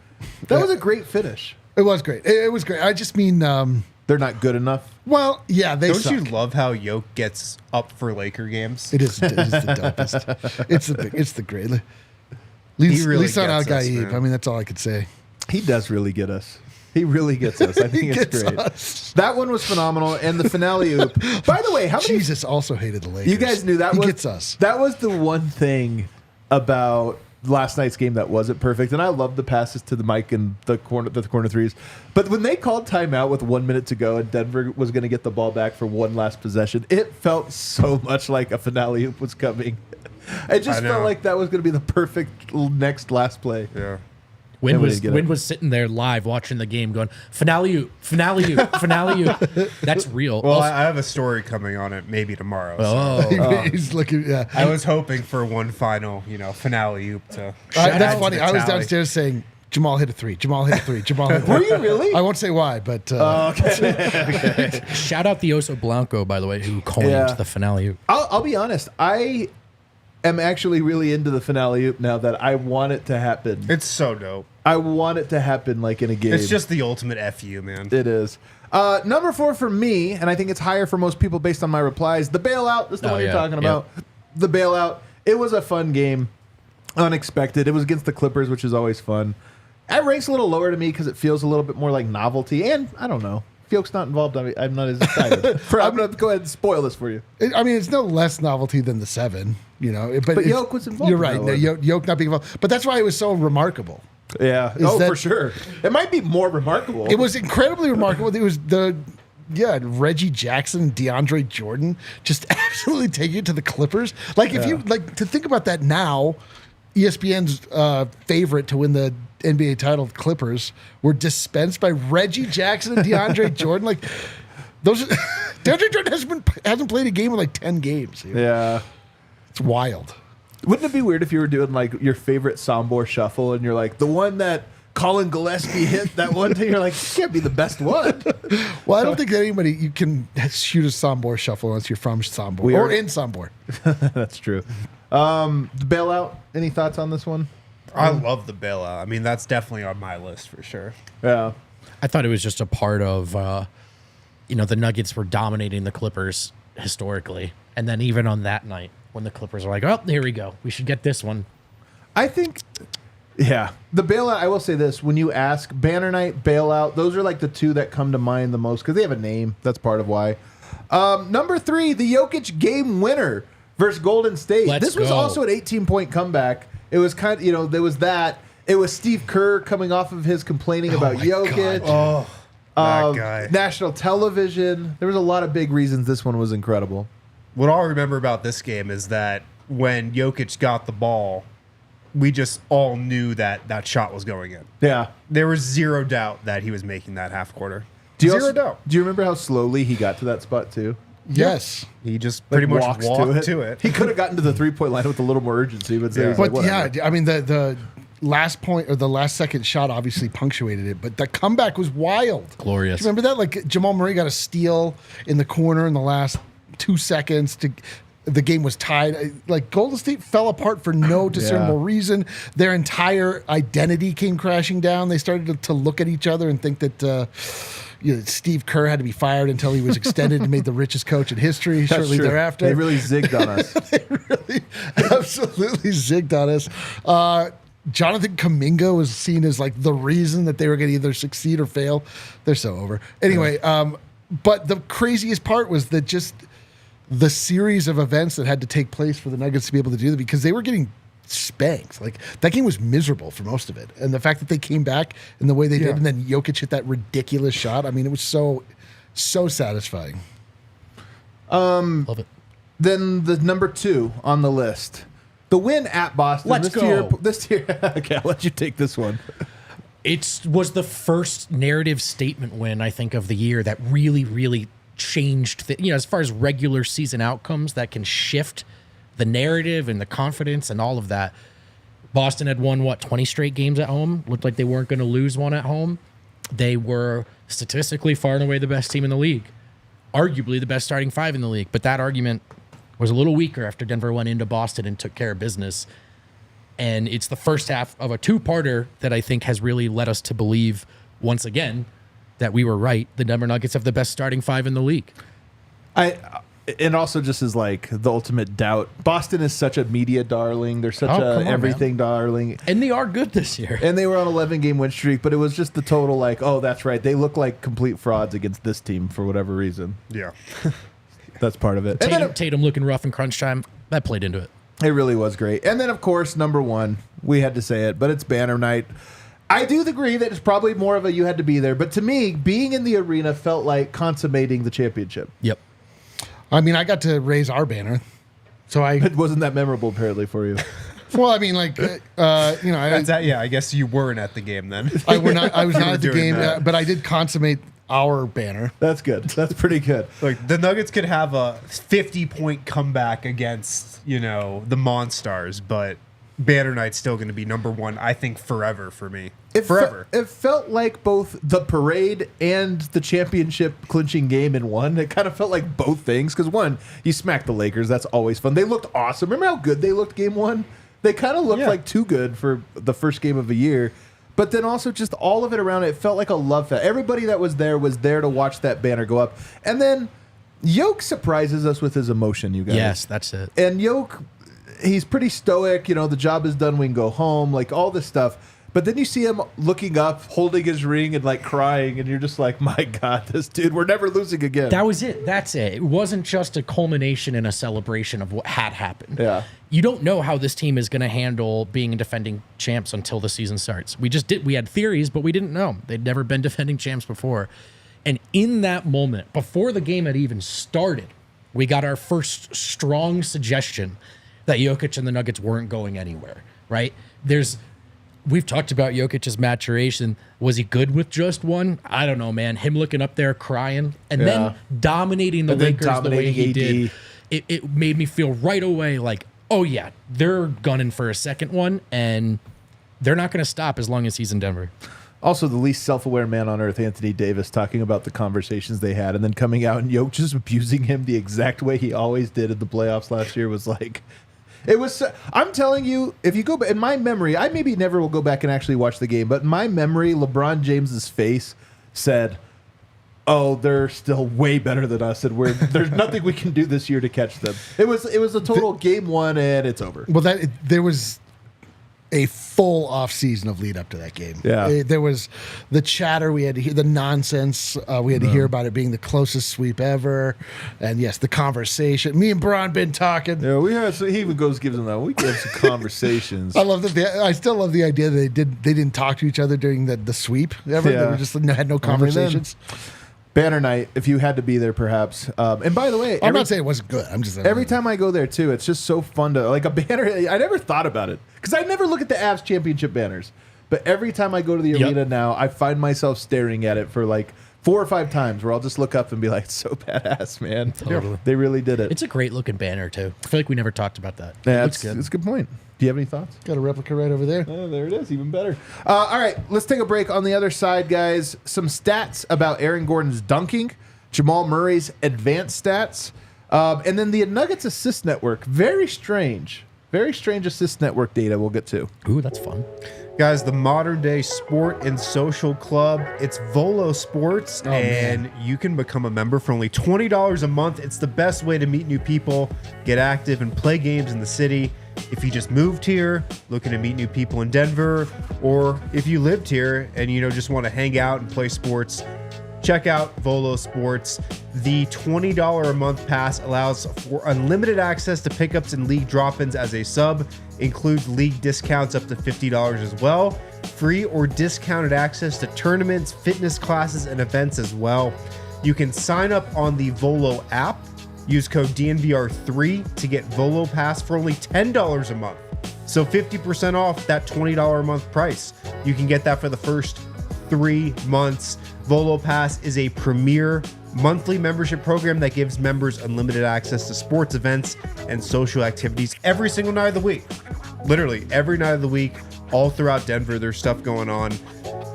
That was a great finish. It was great. It was great. I just mean they're not good enough. Well, yeah, they Don't suck. you love how Jokic gets up for Laker games? It is the dopest. It's the great. At He really least on Al gets us, Gaib. man. I mean, that's all I could say. He does really get us. He really gets us. I think it's great. Us. That one was phenomenal, and the finale oop. By the way, how many? Jesus also hated the Lakers. You guys knew that he was gets us. That was the one thing about last night's game that wasn't perfect, and I love the passes to the Mike and the corner threes. But when they called timeout with 1 minute to go, and Denver was going to get the ball back for one last possession, it felt so much like a finale oop was coming. It just felt like that was going to be the perfect next last play. Yeah. Wynn was sitting there live watching the game going, finale, finale. That's real. Well, I have a story coming on it maybe tomorrow. He's looking. Yeah, I was hoping for one final, finale oop to. that's funny. I was downstairs saying, Jamal hit a three. Jamal hit a three. Jamal hit a three. Were you really? I won't say why, but Okay. Shout out the Oso Blanco, by the way, who coined the finale. I'll be honest. I am actually really into the finale oop now that I want it to happen. It's so dope. I want it to happen like in a game. It's just the ultimate FU, man. It is. Number 4 for me, and I think it's higher for most people based on my replies, the bailout. That's the one you're talking about. The bailout. It was a fun game. Unexpected. It was against the Clippers, which is always fun. It ranks a little lower to me because it feels a little bit more like novelty. And, I don't know. Fioke's not involved. I'm not as excited. I'm going to go ahead and spoil this for you. I mean, it's no less novelty than the 7, But Jokic was involved. You're right. No, Jokic not being involved. But that's why it was so remarkable. Yeah. For sure. It might be more remarkable. It was incredibly remarkable. It was Reggie Jackson and DeAndre Jordan just absolutely taking it to the Clippers. Like if you to think about that now, ESPN's favorite to win the NBA title, the Clippers, were dispensed by Reggie Jackson and DeAndre Jordan. Like those, DeAndre Jordan hasn't played a game in like 10 games. Yeah. It's wild. Wouldn't it be weird if you were doing like your favorite Sombor shuffle and you're like the one that Colin Gillespie hit that one day? You're like, this can't be the best one. Well, I don't think you can shoot a Sombor shuffle unless you're from Sombor or in Sombor. That's true. The bailout. Any thoughts on this one? I love the bailout. I mean, that's definitely on my list for sure. Yeah. I thought it was just a part of, the Nuggets were dominating the Clippers historically. And then even on that night, when the Clippers are like, oh, here we go. We should get this one. I think, the bailout, I will say this. When you ask Banner Night, bailout, those are like the two that come to mind the most because they have a name. That's part of why. Number 3, the Jokic game winner versus Golden State. This was also an 18-point comeback. It was kind of, there was that. It was Steve Kerr coming off of his complaining about Jokic. Oh, that guy. National television. There was a lot of big reasons this one was incredible. What I'll remember about this game is that when Jokic got the ball, we just all knew that shot was going in. Yeah. There was zero doubt that he was making that half quarter. Zero doubt. Do you remember how slowly he got to that spot, too? Yes. He just pretty much walked to it. He could have gotten to the 3-point line with a little more urgency, but I mean, the last point or the last second shot obviously punctuated it, but the comeback was wild. Glorious. Do you remember that? Like Jamal Murray got a steal in the corner in the last 2 seconds the game was tied. Like Golden State fell apart for no discernible reason. Their entire identity came crashing down. They started to look at each other and think that Steve Kerr had to be fired until he was extended and made the richest coach in history shortly thereafter. They really zigged on us. They really absolutely zigged on us. Jonathan Kuminga was seen as like the reason that they were going to either succeed or fail. They're so over. Anyway, but the craziest part was that just the series of events that had to take place for the Nuggets to be able to do that, because they were getting spanked. Like that game was miserable for most of it. And the fact that they came back in the way they did, and then Jokic hit that ridiculous shot. I mean, it was so satisfying. Love it. Then the number 2 on the list, the win at Boston. Let's go. This year, okay, I'll let you take this one. It was the first narrative statement win, I think, of the year that really, really changed, as far as regular season outcomes that can shift the narrative and the confidence and all of that. Boston had won, 20 straight games at home. Looked like they weren't going to lose one at home. They were statistically far and away the best team in the league. Arguably the best starting 5 in the league. But that argument was a little weaker after Denver went into Boston and took care of business. And it's the first half of a two-parter that I think has really led us to believe once again that we were right. The Denver Nuggets have the best starting five in the league. And also just as like the ultimate doubt, Boston is such a media darling. They're such everything darling. And they are good this year. And they were on 11-game win streak, but it was just the total like, oh, that's right. They look like complete frauds against this team for whatever reason. Yeah. That's part of it. Tatum looking rough in crunch time. That played into it. It really was great. And then, of course, number one, we had to say it, but it's banner night. I do agree that it's probably more of a you had to be there. But to me, being in the arena felt like consummating the championship. Yep. I mean, I got to raise our banner, so It wasn't that memorable, apparently, for you. Well, I mean, like, I guess you weren't at the game then. I was not at the game, but I did consummate our banner. That's good. That's pretty good. Like the Nuggets could have a 50-point comeback against, the Monstars, but banner night's still going to be number one, I think, forever for me. Forever. It felt like both the parade and the championship clinching game in one. It kind of felt like both things. Because one, you smacked the Lakers. That's always fun. They looked awesome. Remember how good they looked game one? They kind of looked like too good for the first game of the year. But then also just all of it around it felt like a love fest. Everybody that was there to watch that banner go up. And then Jokic surprises us with his emotion, you guys. Yes, that's it. And Jokic, he's pretty stoic. The job is done. We can go home. Like all this stuff. But then you see him looking up, holding his ring and like crying. And you're just like, my God, this dude, we're never losing again. That was it. That's it. It wasn't just a culmination and a celebration of what had happened. Yeah. You don't know how this team is going to handle being defending champs until the season starts. We had theories, but we didn't know. They'd never been defending champs before. And in that moment, before the game had even started, we got our first strong suggestion that Jokic and the Nuggets weren't going anywhere, right? We've talked about Jokic's maturation. Was he good with just one? I don't know, man. Him looking up there crying and then dominating the Lakers the way he did. It made me feel right away like, oh, yeah, they're gunning for a second one, and they're not going to stop as long as he's in Denver. Also, the least self-aware man on earth, Anthony Davis, talking about the conversations they had and then coming out and Jokic just abusing him the exact way he always did in the playoffs last year was like... It was. I'm telling you, if you go in my memory, I maybe never will go back and actually watch the game, but in my memory, LeBron James's face said, "Oh, they're still way better than us, and there's nothing we can do this year to catch them." It was a total game one, and it's over. Well, there was a full off season of lead up to that game. Yeah, there was the chatter we had to hear, the nonsense we had to hear about it being the closest sweep ever, and yes, the conversation. Me and Bron been talking. Yeah, we had. So he even gives them that. We had some conversations. I love that. I still love the idea that they didn't talk to each other during the sweep ever. Yeah. They were just had no conversations. Banner night, if you had to be there, perhaps. And by the way, I'm not saying it wasn't good. I'm just every time I go there too, it's just so fun to like a banner. I never thought about it because I never look at the Avs championship banners. But every time I go to the arena now, I find myself staring at it for like 4 or 5 times, where I'll just look up and be like, "It's so badass, man! Totally. They really did it." It's a great looking banner too. I feel like we never talked about that. Yeah, it's a good point. Do you have any thoughts? Got a replica right over there. Oh, there it is. Even better. All right, let's take a break. On the other side, guys, some stats about Aaron Gordon's dunking. Jamal Murray's advanced stats, and then the Nuggets assist network. Very strange assist network data we'll get to. Ooh, that's fun. Guys, the modern day sport and social club, it's Volo Sports, and you can become a member for only $20 a month. It's the best way to meet new people, get active, and play games in the city. If you just moved here, looking to meet new people in Denver, or if you lived here and just want to hang out and play sports, check out Volo Sports. The $20 a month pass allows for unlimited access to pickups and league drop-ins as a sub, includes league discounts up to $50 as well, free or discounted access to tournaments, fitness classes, and events as well. You can sign up on the Volo app, use code DNVR3 to get Volo Pass for only $10 a month. So 50% off that $20 a month price. You can get that for the first 3 months. Volo Pass is a premier monthly membership program that gives members unlimited access to sports events and social activities every single night of the week. Literally every night of the week, all throughout Denver, there's stuff going on.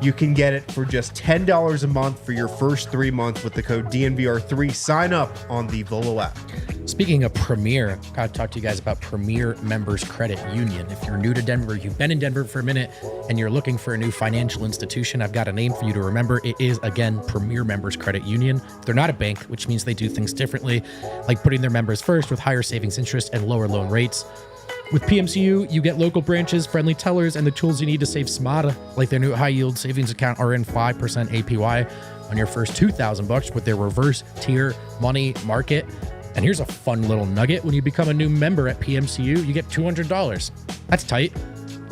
You can get it for just $10 a month for your first 3 months with the code DNVR3. Sign up on the Volo app. Speaking of Premier, gotta talk to you guys about Premier Members Credit Union. If you're new to Denver, you've been in Denver for a minute, and you're looking for a new financial institution, I've got a name for you to remember. It is, again, Premier Members Credit Union. They're not a bank, which means they do things differently, like putting their members first with higher savings interest and lower loan rates. With PMCU, you get local branches, friendly tellers, and the tools you need to save smarter, like their new high-yield savings account or in 5% APY on your first $2,000 with their reverse tier money market. And here's a fun little nugget. When you become a new member at PMCU, you get $200. That's tight.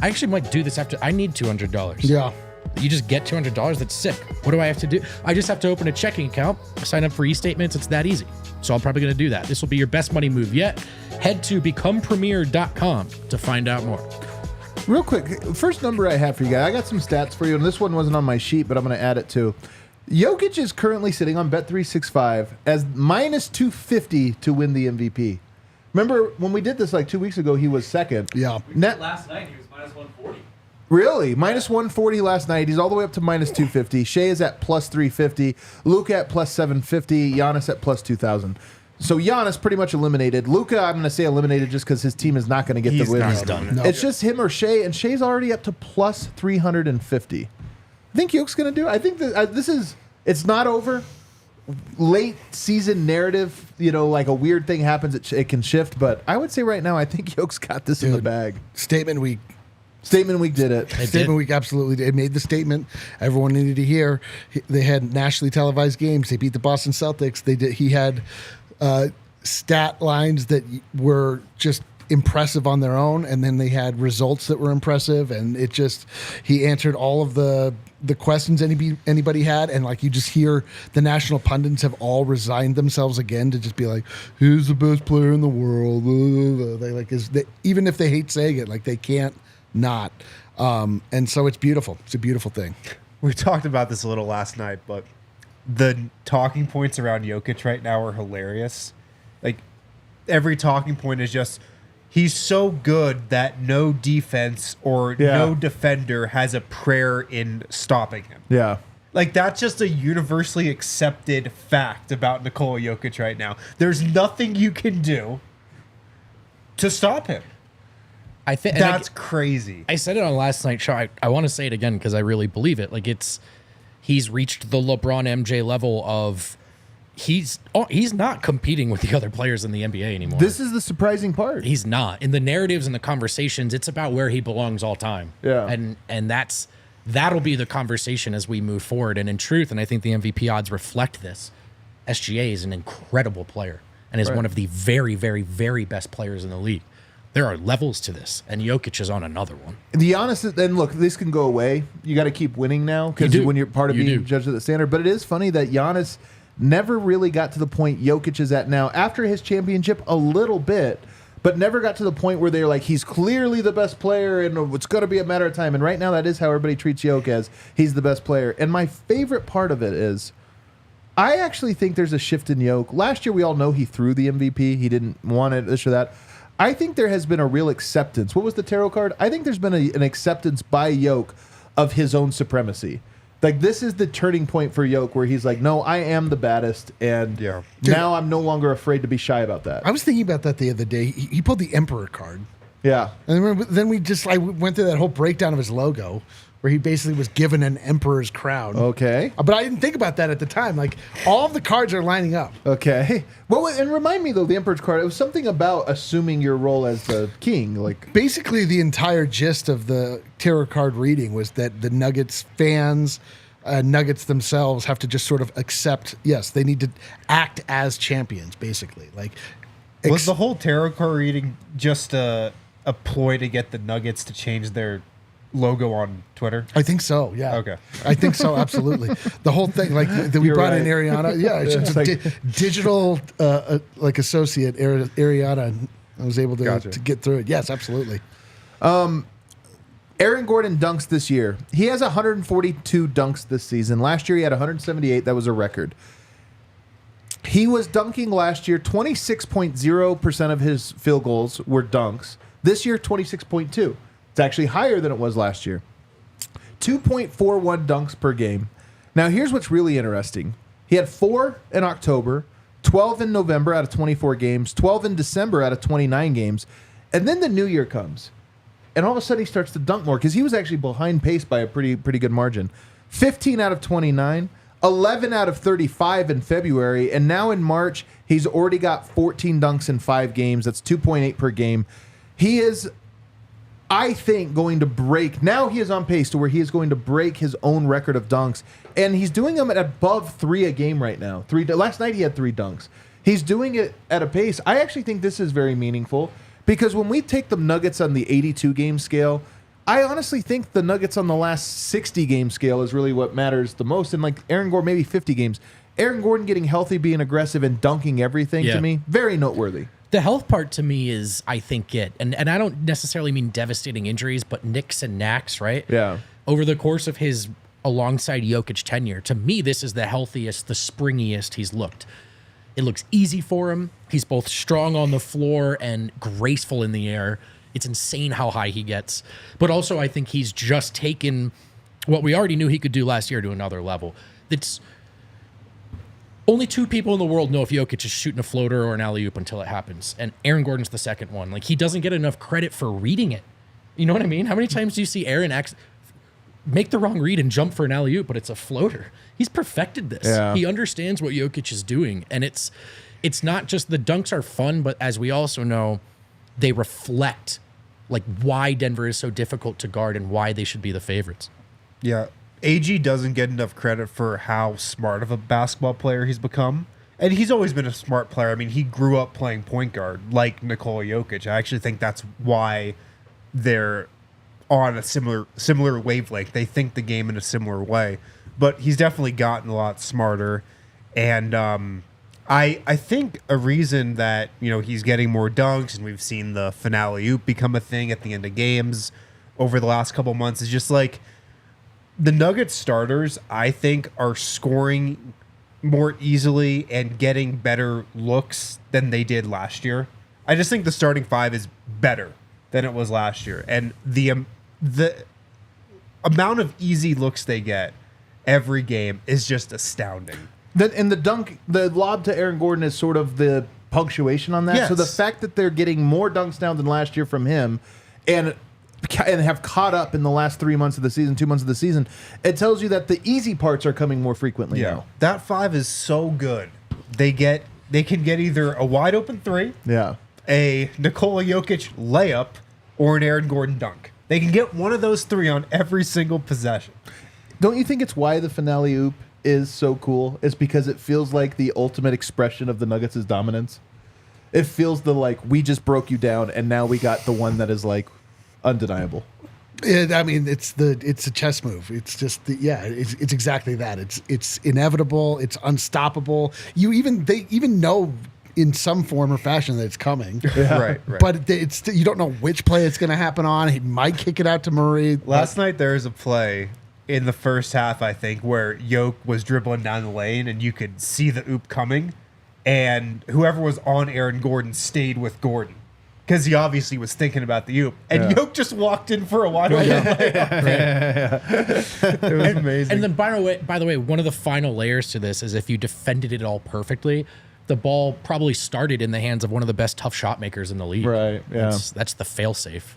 I actually might do this after. I need $200. Yeah. You just get $200. That's sick. What do I have to do? I just have to open a checking account, sign up for e-statements. It's that easy. So I'm probably going to do that. This will be your best money move yet. Head to becomepremier.com to find out more. Real quick, first number I have for you guys. I got some stats for you, and this one wasn't on my sheet, but I'm going to add it too. Jokic is currently sitting on Bet365 as minus 250 to win the MVP. Remember when we did this like 2 weeks ago, he was second. Yeah. Last night, he was minus 140. Really? Minus 140 last night. He's all the way up to minus 250. Shea is at plus 350. Luka at plus 750. Giannis at plus 2,000. So Giannis pretty much eliminated. Luka, I'm going to say eliminated just because his team is not going to get the win. He's done. No. It's just him or Shea, and Shea's already up to plus 350. I think Yoke's going to do it. I think that it's not over. Late season narrative, like a weird thing happens, it can shift. But I would say right now, I think Yoke's got this in the bag. Statement week Did it. Statement week absolutely did. It made the statement everyone needed to hear. They had nationally televised games. They beat the Boston Celtics. He had stat lines that were just impressive on their own, and then they had results that were impressive, and he answered all of the questions anybody had, and like you just hear the national pundits have all resigned themselves again to just be like, who's the best player in the world? Even if they hate saying it, like they can't not. And so it's beautiful. It's a beautiful thing. We talked about this a little last night, but the talking points around Jokic right now are hilarious. Like every talking point is just, he's so good that no defense or no defender has a prayer in stopping him. Yeah. Like, that's just a universally accepted fact about Nikola Jokic right now. There's nothing you can do to stop him. I think that's crazy. I said it on last night's show. I want to say it again because I really believe it. Like, he's reached the LeBron MJ level of he's not competing with the other players in the NBA anymore. This is the surprising part. He's not. In the narratives and the conversations, it's about where he belongs all time. Yeah. And that'll be the conversation as we move forward. And in truth, and I think the MVP odds reflect this, SGA is an incredible player and is one of the very, very, very best players in the league. There are levels to this, and Jokic is on another one. The honest, and look, this can go away. You got to keep winning now because when you're part of being judged at the standard. But it is funny that Giannis never really got to the point Jokic is at now after his championship a little bit, but never got to the point where they're like, he's clearly the best player and it's going to be a matter of time. And right now that is how everybody treats Jokic, as he's the best player. And my favorite part of it is I actually think there's a shift in Jokic. Last year we all know he threw the MVP. He didn't want it, this or that. I think there has been a real acceptance. What was the tarot card? I think there's been an acceptance by Jokic of his own supremacy. Like, this is the turning point for Jokic where he's like, no, I am the baddest, and now I'm no longer afraid to be shy about that. I was thinking about that the other day. He pulled the Emperor card. Yeah. And then we went through that whole breakdown of his logo where he basically was given an emperor's crown. Okay. But I didn't think about that at the time. Like, all of the cards are lining up. Okay. Well, and remind me, though, the Emperor's card, it was something about assuming your role as the king. Like, basically, the entire gist of the tarot card reading was that the Nuggets fans, Nuggets themselves, have to just sort of accept, yes, they need to act as champions, basically. Like, was the whole tarot card reading just a ploy to get the Nuggets to change their logo on Twitter? I think so, yeah. Okay. I think so, absolutely. The whole thing, like, we brought in Ariana. Yeah, it's like digital associate, Ariana. I was able to get through it. Yes, absolutely. Aaron Gordon dunks this year. He has 142 dunks this season. Last year he had 178. That was a record. He was dunking last year. 26.0% of his field goals were dunks. This year, 26.2. It's actually higher than it was last year. 2.41 dunks per game. Now, here's what's really interesting. He had 4 in October, 12 in November out of 24 games, 12 in December out of 29 games, and then the new year comes. And all of a sudden he starts to dunk more because he was actually behind pace by a pretty good margin. 15 out of 29, 11 out of 35 in February, and now in March he's already got 14 dunks in 5 games. That's 2.8 per game. He is, I think, going to break. Now he is on pace to where he is going to break his own record of dunks, and he's doing them at above 3 a game right now. Last night he had 3 dunks. He's doing it at a pace. I actually think this is very meaningful because when we take the Nuggets on the 82 game scale, I honestly think the Nuggets on the last 60 game scale is really what matters the most. And like Aaron Gordon, maybe 50 games. Aaron Gordon getting healthy, being aggressive, and dunking everything to me, very noteworthy. The health part to me is, I think, and I don't necessarily mean devastating injuries, but nicks and knacks, right? Yeah. Over the course of his alongside Jokic tenure, to me, this is the healthiest, the springiest he's looked. It looks easy for him. He's both strong on the floor and graceful in the air. It's insane how high he gets. But also, I think he's just taken what we already knew he could do last year to another level. It's only 2 people in the world know if Jokic is shooting a floater or an alley-oop until it happens. And Aaron Gordon's the second one. Like, he doesn't get enough credit for reading it. You know what I mean? How many times do you see Aaron make the wrong read and jump for an alley-oop, but it's a floater? He's perfected this. Yeah. He understands what Jokic is doing. And it's not just the dunks are fun, but as we also know, they reflect like why Denver is so difficult to guard and why they should be the favorites. Yeah. AG doesn't get enough credit for how smart of a basketball player he's become. And he's always been a smart player. I mean, he grew up playing point guard like Nikola Jokic. I actually think that's why they're on a similar wavelength. They think the game in a similar way. But he's definitely gotten a lot smarter. And I think a reason that, he's getting more dunks and we've seen the finale oop become a thing at the end of games over the last couple months is just like the Nuggets starters, I think, are scoring more easily and getting better looks than they did last year. I just think the starting 5 is better than it was last year. And the amount of easy looks they get every game is just astounding. And the lob to Aaron Gordon is sort of the punctuation on that. Yes. So the fact that they're getting more dunks now than last year from him and have caught up in the last 3 months of the season, 2 months of the season, it tells you that the easy parts are coming more frequently now. That 5 is so good. They can get either a wide open 3, a Nikola Jokic layup, or an Aaron Gordon dunk. They can get one of those 3 on every single possession. Don't you think it's why the finale oop is so cool? It's because it feels like the ultimate expression of the Nuggets' dominance. It feels we just broke you down and now we got the one that is undeniable. I mean, it's a chess move. It's just it's exactly that. It's inevitable. It's unstoppable. They even know in some form or fashion that it's coming. Yeah. Right. But you don't know which play it's going to happen on. He might kick it out to Murray. Last night there was a play in the first half, I think, where Jokic was dribbling down the lane and you could see the oop coming, and whoever was on Aaron Gordon stayed with Gordon because he obviously was thinking about the oop, and Jokic just walked in for a wide open layup. It was amazing. And then, by the way, one of the final layers to this is if you defended it all perfectly, the ball probably started in the hands of one of the best tough shot makers in the league. Right, yeah. That's the fail-safe.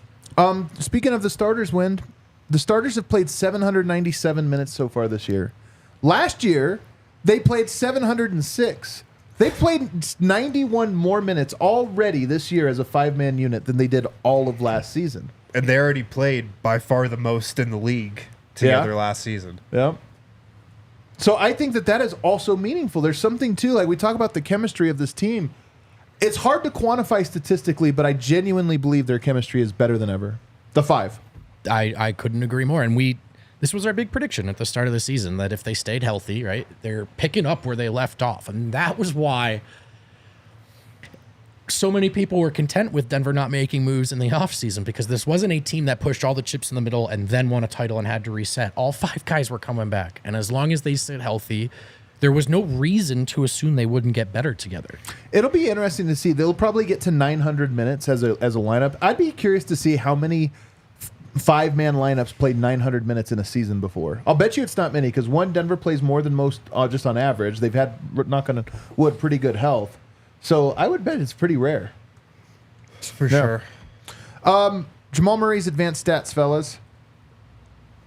Speaking of the starters, Wind, the starters have played 797 minutes so far this year. Last year, they played 706. They played 91 more minutes already this year as a 5-man unit than they did all of last season. And they already played by far the most in the league together last season. Yeah. So I think that is also meaningful. There's something, too, we talk about the chemistry of this team. It's hard to quantify statistically, but I genuinely believe their chemistry is better than ever. The 5. I couldn't agree more. And this was our big prediction at the start of the season, that if they stayed healthy, right, they're picking up where they left off. And that was why so many people were content with Denver not making moves in the offseason, because this wasn't a team that pushed all the chips in the middle and then won a title and had to reset. All 5 guys were coming back. And as long as they stayed healthy, there was no reason to assume they wouldn't get better together. It'll be interesting to see. They'll probably get to 900 minutes as a lineup. I'd be curious to see how many 5-man lineups played 900 minutes in a season before. I'll bet you it's not many because one, Denver plays more than most just on average. They've had, knock on wood, pretty good health. So I would bet it's pretty rare. For sure. Jamal Murray's advanced stats, fellas.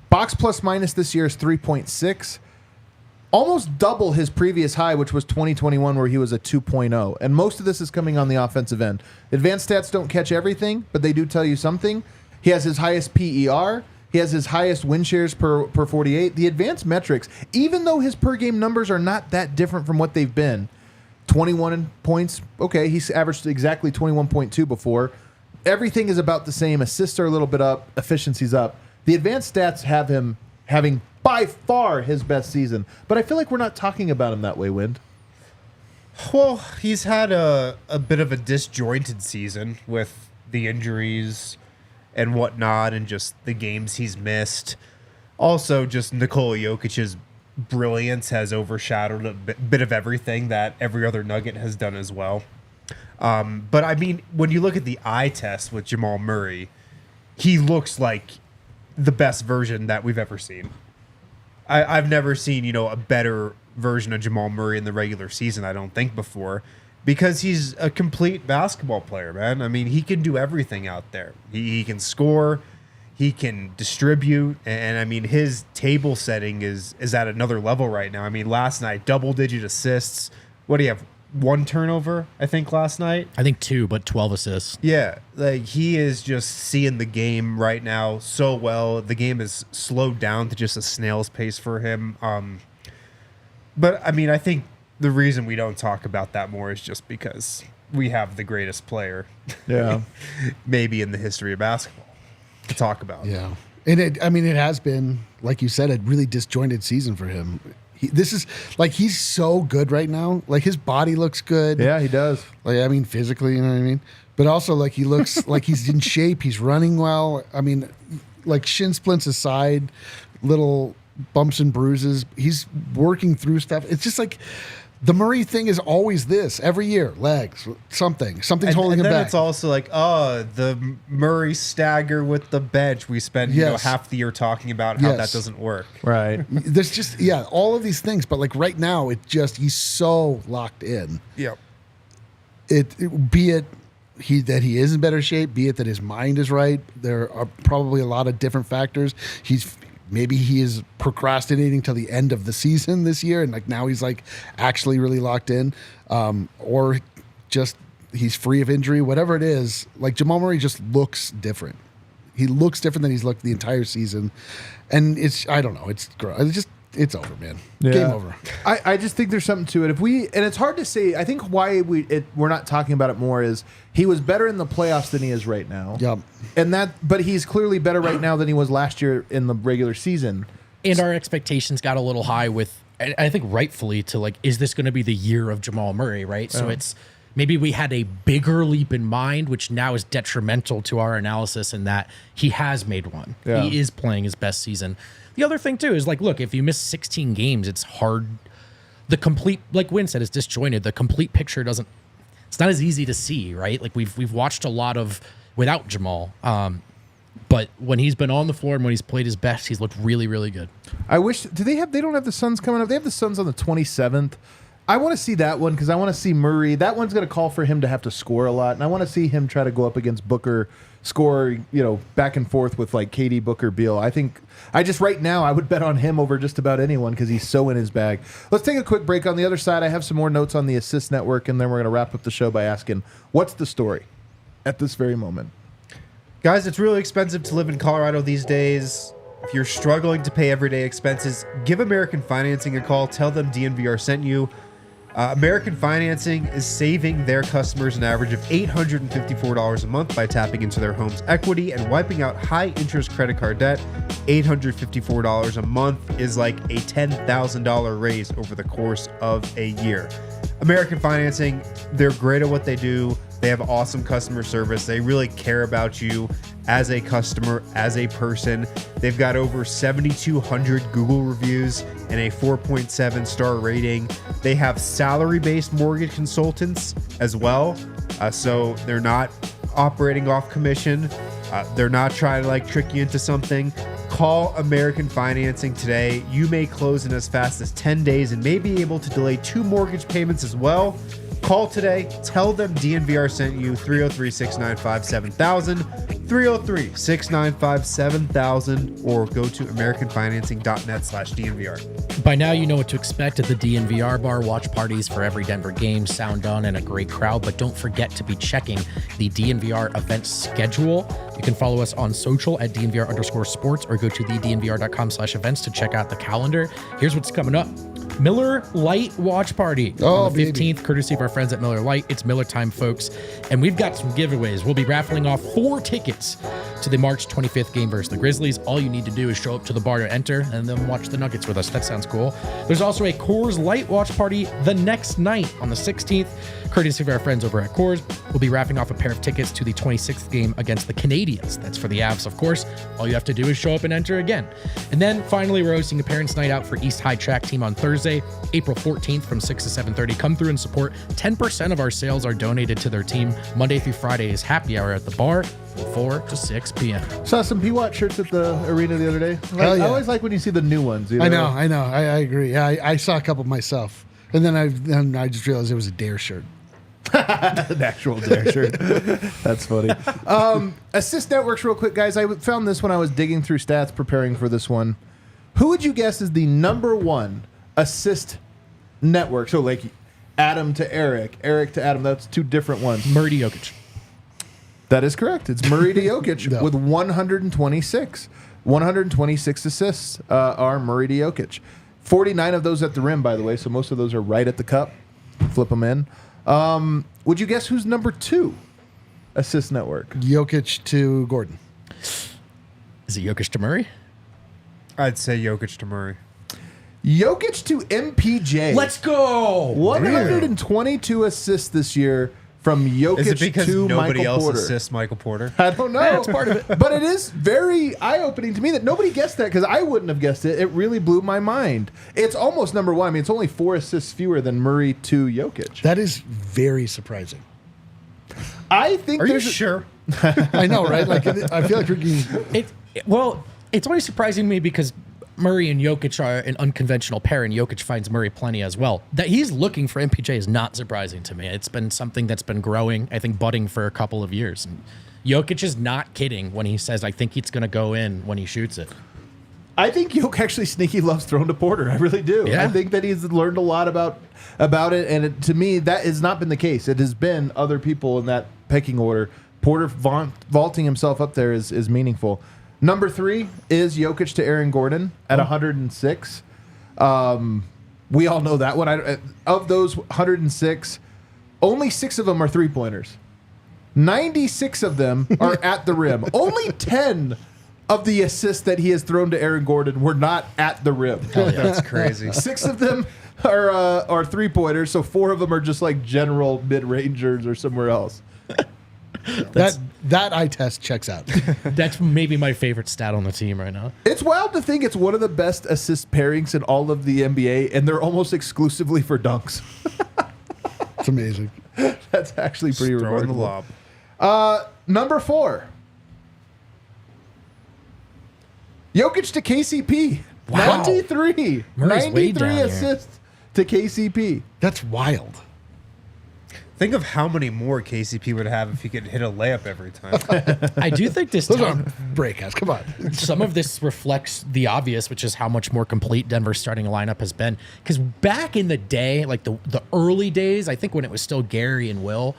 Box plus minus this year is 3.6. Almost double his previous high, which was 2021, where he was a 2.0. And most of this is coming on the offensive end. Advanced stats don't catch everything, but they do tell you something. He has his highest PER. He has his highest win shares per 48. The advanced metrics, even though his per game numbers are not that different from what they've been. 21 points. Okay, he's averaged exactly 21.2 before. Everything is about the same. Assists are a little bit up. Efficiency's up. The advanced stats have him having by far his best season. But I feel like we're not talking about him that way, Wind. Well, he's had a bit of a disjointed season with the injuries and whatnot and just the games he's missed. Also, just Nikola Jokic's brilliance has overshadowed a bit of everything that every other Nugget has done as well. But, I mean, when you look at the eye test with Jamal Murray, he looks like the best version that we've ever seen. I've never seen, a better version of Jamal Murray in the regular season, I don't think, before. Because he's a complete basketball player, man. I mean, he can do everything out there. He can score, he can distribute, and I mean, his table setting is at another level right now. I mean, last night, double-digit assists. What do you have? 1 turnover, I think, last night? I think 2, but 12 assists. Yeah, like he is just seeing the game right now so well. The game is slowed down to just a snail's pace for him. But, I mean, I think the reason we don't talk about that more is just because we have the greatest player, maybe in the history of basketball, to talk about. Yeah, and it has been, like you said, a really disjointed season for him. This is like he's so good right now. Like his body looks good. Yeah, he does. Like I mean, physically, you know what I mean. But also, like he looks like he's in shape. He's running well. I mean, like shin splints aside, little bumps and bruises. He's working through stuff. It's just like the Murray thing is always this every year. Legs, something's holding him then back. It's also like, the Murray stagger with the bench. We spend half the year talking about how that doesn't work. Right. There's just all of these things, but like right now, he's so locked in. Yep. Be it that he is in better shape, be it that his mind is right. There are probably a lot of different factors. Maybe he is procrastinating till the end of the season this year, and like now he's like actually really locked in, or just he's free of injury. Whatever it is, like Jamal Murray just looks different. He looks different than he's looked the entire season, and I don't know. It's over, man. Yeah. Game over. I just think there's something to it. And it's hard to say. I think why we're not talking about it more is he was better in the playoffs than he is right now. Yep. But he's clearly better right now than he was last year in the regular season. And our expectations got a little high with, I think rightfully, to like, is this going to be the year of Jamal Murray, right? So it's maybe we had a bigger leap in mind, which now is detrimental to our analysis in that he has made one. Yeah. He is playing his best season. The other thing, too, is like, look, if you miss 16 games, it's hard. The complete, like Wynn said, is disjointed. The complete picture it's not as easy to see, right? Like we've watched a lot of without Jamal. But when he's been on the floor and when he's played his best, he's looked really, really good. I wish, they don't have the Suns coming up. They have the Suns on the 27th. I want to see that one because I want to see Murray. That one's going to call for him to have to score a lot. And I want to see him try to go up against Booker, score, back and forth with like KD, Booker, Beal. Right now, I would bet on him over just about anyone because he's so in his bag. Let's take a quick break. On the other side, I have some more notes on the assist network, and then we're going to wrap up the show by asking, what's the story at this very moment? Guys, it's really expensive to live in Colorado these days. If you're struggling to pay everyday expenses, give American Financing a call. Tell them DNVR sent you. American Financing is saving their customers an average of $854 a month by tapping into their home's equity and wiping out high-interest credit card debt. $854 a month is like a $10,000 raise over the course of a year. American Financing, they're great at what they do. They have awesome customer service. They really care about you as a customer, as a person. They've got over 7,200 Google reviews and a 4.7 star rating. They have salary-based mortgage consultants as well. So they're not operating off commission. They're not trying to like trick you into something. Call American Financing today. You may close in as fast as 10 days and may be able to delay 2 mortgage payments as well. Call today. Tell them DNVR sent you. 303-695-7000. 303-695-7000. Or go to americanfinancing.net/DNVR. By now, you know what to expect at the DNVR Bar. Watch parties for every Denver game, sound done, and a great crowd. But don't forget to be checking the DNVR event schedule. You can follow us on social at DNVR_sports or go to thednvr.com/events to check out the calendar. Here's what's coming up. Miller Lite Watch Party on the 15th, courtesy of our friends at Miller Lite. It's Miller time, folks. And we've got some giveaways. We'll be raffling off 4 tickets to the March 25th game versus the Grizzlies. All you need to do is show up to the bar to enter and then watch the Nuggets with us. That sounds cool. There's also a Coors Light Watch Party the next night on the 16th, courtesy of our friends over at Coors. We'll be wrapping off a pair of tickets to the 26th game against the Canadiens. That's for the Avs, of course. All you have to do is show up and enter again. And then finally, we're hosting a parents' night out for East High Track Team on Thursday, April 14th from 6 to 7:30. Come through and support. 10% of our sales are donated to their team. Monday through Friday is happy hour at the bar from 4 to 6 p.m. Saw some P-Watt shirts at the arena the other day. Yeah. I always like when you see the new ones. You know? I know. I agree. Yeah, I saw a couple myself. And then I just realized it was a Dare shirt. An actual Dare shirt. That's funny. Assist networks real quick, guys. I found this when I was digging through stats preparing for this one. Who would you guess is the number one assist network? So like Adam to Eric, Eric to Adam. That's 2 different ones. Murray to Jokic. That is correct. It's Murray to Jokic No. with 126. 126 assists are Murray to Jokic. 49 of those at the rim, by the way. So most of those are right at the cup. Flip them in. Would you guess who's number 2 assist network? Jokic to Gordon. Is it Jokic to Murray? I'd say Jokic to Murray. Jokic to MPJ. Let's go. 122 assists this year from Jokic Is it because to nobody Michael else Porter. assists Michael Porter? I don't know. That's part of it. But it is very eye-opening to me that nobody guessed that because I wouldn't have guessed it. It really blew my mind. It's almost number 1. I mean, it's only 4 assists fewer than Murray to Jokic. That is very surprising. I think Are you there's sure? I know, right? Like I feel like we're getting. Well, it's only surprising to me because Murray and Jokic are an unconventional pair, and Jokic finds Murray plenty as well. That he's looking for MPJ is not surprising to me. It's been something that's been growing, I think, budding for a couple of years. And Jokic is not kidding when he says, I think it's going to go in when he shoots it. I think Jokic actually sneaky loves throwing to Porter. I really do. Yeah. I think that he's learned a lot about it, and to me, that has not been the case. It has been other people in that pecking order. Porter vaulting himself up there is meaningful. Number 3 is Jokic to Aaron Gordon at 106. We all know that one. Of those 106, only 6 of them are three-pointers. 96 of them are at the rim. Only 10 of the assists that he has thrown to Aaron Gordon were not at the rim. That's crazy. 6 of them are three-pointers, so 4 of them are just like general mid-rangers or somewhere else. That eye test checks out. That's maybe my favorite stat on the team right now. It's wild to think it's one of the best assist pairings in all of the NBA, and they're almost exclusively for dunks. It's amazing. That's actually pretty Just throwing the remarkable. lob. Number 4. Jokic to KCP. Wow. 93. Murray's way 93 down here. assists to KCP. That's wild. Think of how many more KCP would have if he could hit a layup every time. I do think this Those time, aren't breakouts. Come on. some of this reflects the obvious, which is how much more complete Denver's starting lineup has been. Because back in the day, like the early days, I think when it was still Gary and Will,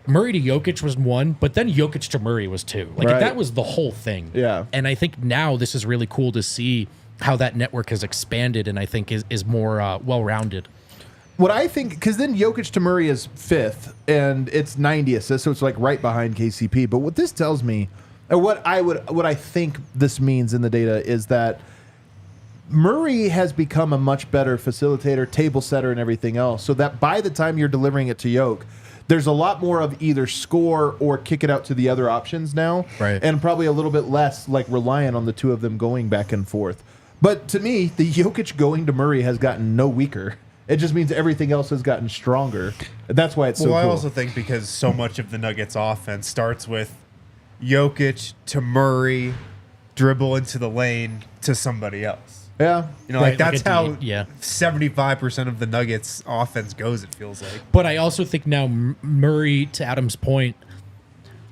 Murray to Jokic was 1, but then Jokic to Murray was 2. Like Right. that was the whole thing. Yeah. And I think now this is really cool to see how that network has expanded and I think is more well-rounded. What I think, because then Jokic to Murray is 5th, and it's 90 assists, so it's like right behind KCP. But what this tells me, or what I think this means in the data is that Murray has become a much better facilitator, table setter, and everything else. So that by the time you're delivering it to Jokic, there's a lot more of either score or kick it out to the other options now, Right. and probably a little bit less like reliant on the two of them going back and forth. But to me, the Jokic going to Murray has gotten no weaker. It just means everything else has gotten stronger. That's why it's so Well, I cool. also think because so much of the Nuggets offense starts with Jokic to Murray, dribble into the lane to somebody else. Yeah. You know, like that's how 75% 75% of the Nuggets offense goes, it feels like. But I also think now Murray, to Adam's point,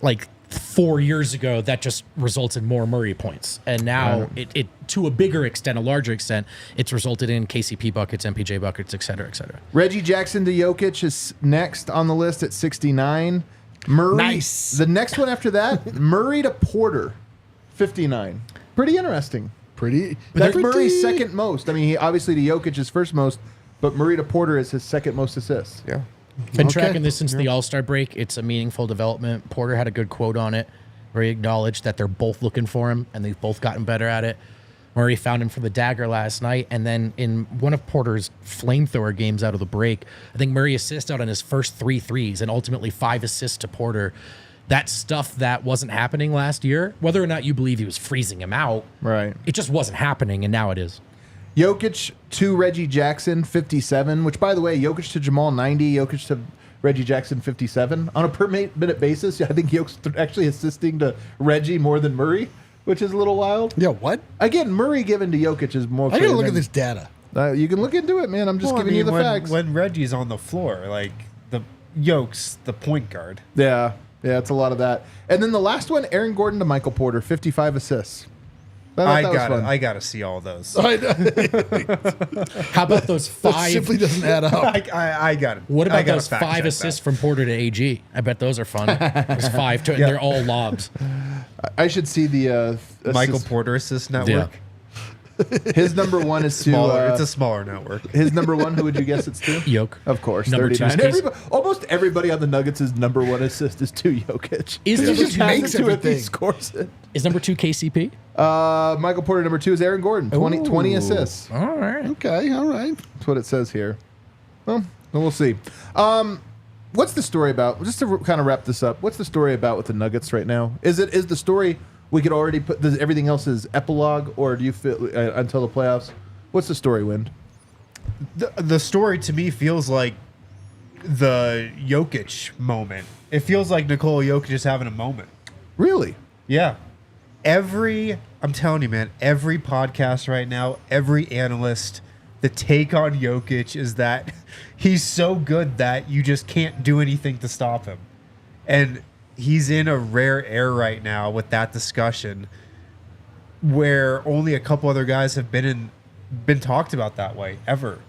like 4 years ago, that just results in more Murray points. And now it to a bigger extent, a larger extent, it's resulted in KCP buckets, MPJ buckets, et cetera, et cetera. Reggie Jackson to Jokic is next on the list at 69. Murray. Nice. The next one after that, Murray to Porter, 59. Pretty interesting. That's Murray's second most. I mean, he obviously to Jokic is first most, but Murray to Porter is his second most assists. Yeah. Been tracking this since the All-Star break. It's a meaningful development. Porter had a good quote on it where he acknowledged that they're both looking for him and they've both gotten better at it. Murray found him for the dagger last night, and then in one of Porter's flamethrower games out of the break, I think Murray assisted out on his first 3 threes and ultimately 5 assists to Porter. That's stuff that wasn't happening last year. Whether or not you believe he was freezing him out, right? It just wasn't happening, and now it is. Jokic to Reggie Jackson, 57, which, by the way, Jokic to Jamal, 90, Jokic to Reggie Jackson, 57. On a per-minute basis, I think Jokic actually assisting to Reggie more than Murray, which is a little wild. Yeah, what? Again, Murray given to Jokic is more... I gotta look at this data. You can look into it, man. I'm just giving you the facts. When Reggie's on the floor, like, the Jokic, the point guard. Yeah, it's a lot of that. And then the last one, Aaron Gordon to Michael Porter, 55 assists. I gotta see all those. How about those 5? That simply doesn't add up. I got it. What about those 5 assists from Porter to AG? I bet those are fun. There's 5 and they're all lobs. I should see the Michael Porter assist network. Yeah. His number one is to. It's a smaller network. His number one, who would you guess it's to? Yoke. Of course. Number 39. Almost everybody on the Nuggets' number one assist is to Jokic. Is he number just 2 makes it if he scores it. Is number 2 KCP? Michael Porter, number 2 is Aaron Gordon. 20 assists. All right. Okay, all right. That's what it says here. Well, we'll see. What's the story about? Just to kind of wrap this up, what's the story about with the Nuggets right now? Is the story we could already put everything else is epilogue, or do you feel until the playoffs? What's the story, Wind? The story to me feels like the Jokic moment. It feels like Nikola Jokic is having a moment. Really? Yeah. I'm telling you, man, every podcast right now, every analyst, the take on Jokic is that he's so good that you just can't do anything to stop him. And he's in a rare air right now with that discussion where only a couple other guys have been talked about that way ever.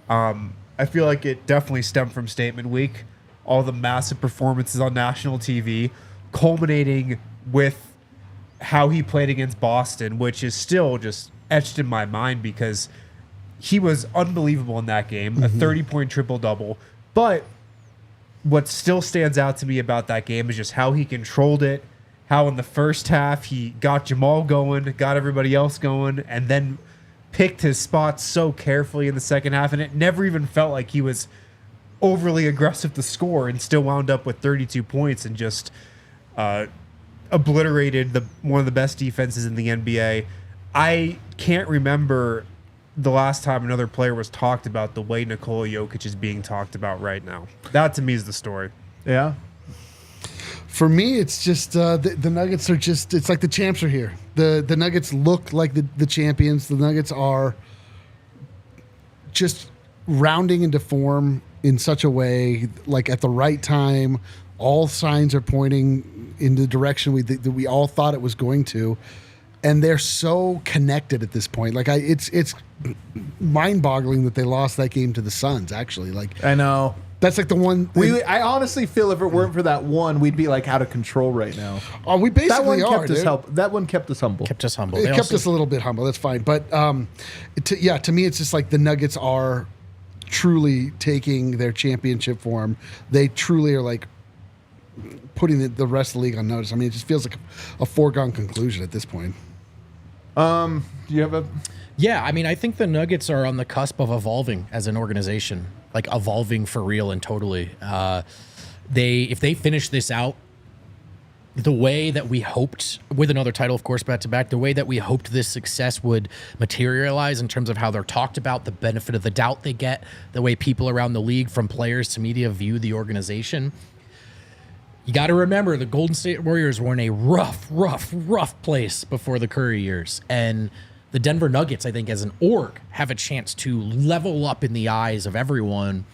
I feel like it definitely stemmed from Statement Week, all the massive performances on national TV, culminating with how he played against Boston, which is still just etched in my mind because he was unbelievable in that game, a 30-point triple-double. But what still stands out to me about that game is just how he controlled it, how in the first half he got Jamal going, got everybody else going, and then picked his spots so carefully in the second half, and it never even felt like he was overly aggressive to score and still wound up with 32 points and just obliterated one of the best defenses in the NBA. I can't remember the last time another player was talked about the way Nikola Jokic is being talked about right now. That to me is the story. Yeah. For me, it's just the Nuggets are just, it's like the champs are here. The Nuggets look like the champions. The Nuggets are just rounding into form in such a way, like at the right time. All signs are pointing in the direction that we all thought it was going to. And they're so connected at this point. Like it's mind-boggling that they lost that game to the Suns. Actually, like I know that's like the one. I honestly feel if it weren't for that one, we'd be like out of control right now. Oh, we basically That one kept us humble. Kept us humble. It kept us a little bit humble. That's fine. But to me, it's just like the Nuggets are truly taking their championship form. They truly are like putting the rest of the league on notice. I mean, it just feels like a foregone conclusion at this point. Do you have a... Yeah, I mean, I think the Nuggets are on the cusp of evolving as an organization, like evolving for real and totally. If they finish this out the way that we hoped, with another title, of course, back-to-back, the way that we hoped this success would materialize in terms of how they're talked about, the benefit of the doubt they get, the way people around the league, from players to media, view the organization, You got to remember the Golden State Warriors were in a rough place before the Curry years. And the Denver Nuggets, I think, as an org, have a chance to level up in the eyes of everyone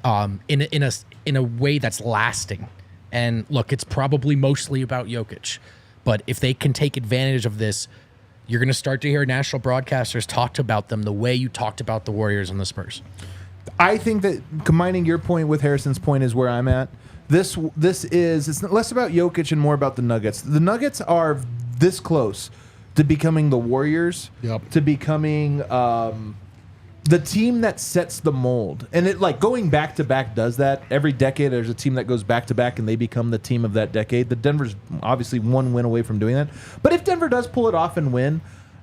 in a way that's lasting. And look, it's probably mostly about Jokic. But if they can take advantage of this, you're going to start to hear national broadcasters talk about them the way you talked about the Warriors and the Spurs. I think that combining your point with Harrison's point is where I'm at. It's less about Jokic and more about the Nuggets. The Nuggets are this close to becoming the Warriors, to becoming the team that sets the mold. And it like going back to back does that. Every decade there's a team that goes back to back and they become the team of that decade. The Denver's obviously one win away from doing that. But if Denver does pull it off and win,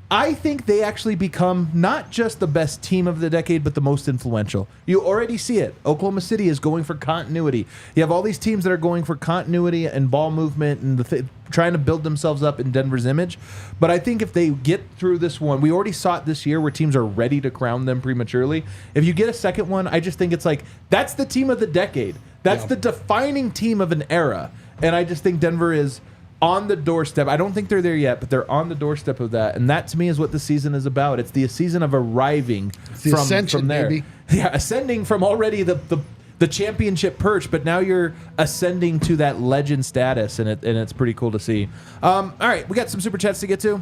I think they actually become not just the best team of the decade, but the most influential. You already see it. Oklahoma City is going for continuity. You have all these teams that are going for continuity and ball movement and trying to build themselves up in Denver's image. But I think if they get through this one, we already saw it this year where teams are ready to crown them prematurely. If you get a second one, I just think it's like, that's the team of the decade. That's the defining team of an era. And I just think Denver is on the doorstep. I don't think they're there yet, but they're on the doorstep of that. And that to me is what the season is about. It's the season of arriving from there. Baby. Yeah, ascending from already the championship perch, but now you're ascending to that legend status, and it's pretty cool to see. All right, we got some super chats to get to.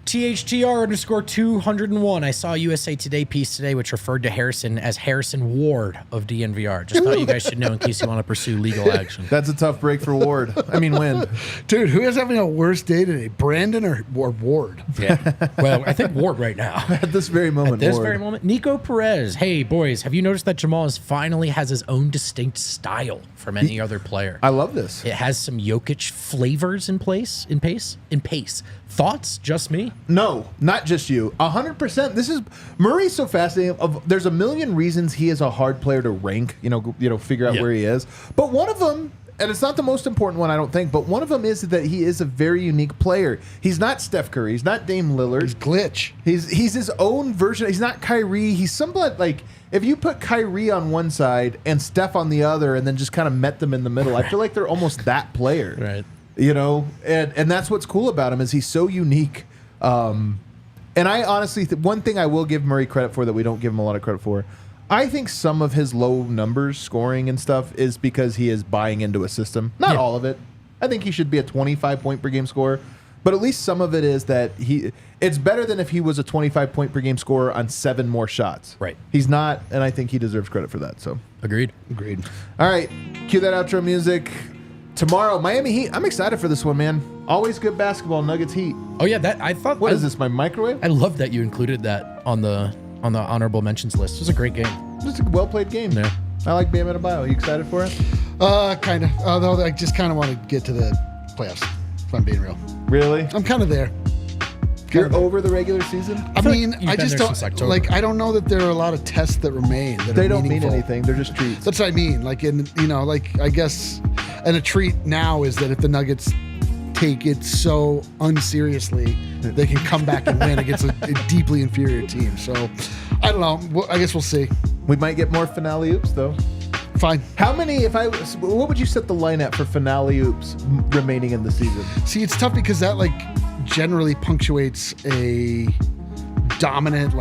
THTR_201. I saw a USA Today piece today which referred to Harrison as Harrison Ward of DNVR. Just thought you guys should know in case you want to pursue legal action. That's a tough break for Ward. I mean, win. Dude, who is having a worse day today, Brandon or Ward? Yeah. Well, I think Ward right now. At this very moment, very moment. Nico Perez. Hey, boys, have you noticed that Jamal finally has his own distinct style from any other player? I love this. It has some Jokic flavors in pace. Thoughts? Just me? No, not just you. 100%. This is Murray's so fascinating. There's a million reasons he is a hard player to rank. Figure out where he is. But one of them, and it's not the most important one, I don't think. But one of them is that he is a very unique player. He's not Steph Curry. He's not Dame Lillard. He's glitch. He's his own version. He's not Kyrie. He's somewhat like if you put Kyrie on one side and Steph on the other, and then just kind of met them in the middle. I feel like they're almost that player. Right. And that's what's cool about him is he's so unique. And I honestly, one thing I will give Murray credit for that we don't give him a lot of credit for, I think some of his low numbers scoring and stuff is because he is buying into a system. Not all of it. I think he should be a 25 point per game scorer, but at least some of it is that it's better than if he was a 25 point per game scorer on 7 more shots. Right. He's not, and I think he deserves credit for that. So Agreed. All right. Cue that outro music. Tomorrow, Miami Heat. I'm excited for this one, man. Always good basketball, Nuggets Heat. Oh yeah, that I thought. What is this? My microwave? I love that you included that on the honorable mentions list. It was a great game. Just a well played game. Yeah. I like Bam Adebayo. Are you excited for it? Kind of. Although I just kind of want to get to the playoffs. If I'm being real. Really? I'm kind of there. You're over the regular season? I mean, I just don't like. I don't know that there are a lot of tests that remain. They don't mean anything. They're just treats. That's what I mean. Like I guess, and a treat now is that if the Nuggets take it so unseriously, they can come back and win against a deeply inferior team. So, I don't know. I guess we'll see. We might get more finale oops though. Fine. How many? What would you set the line at for finale oops remaining in the season? See, it's tough because that generally punctuates a dominant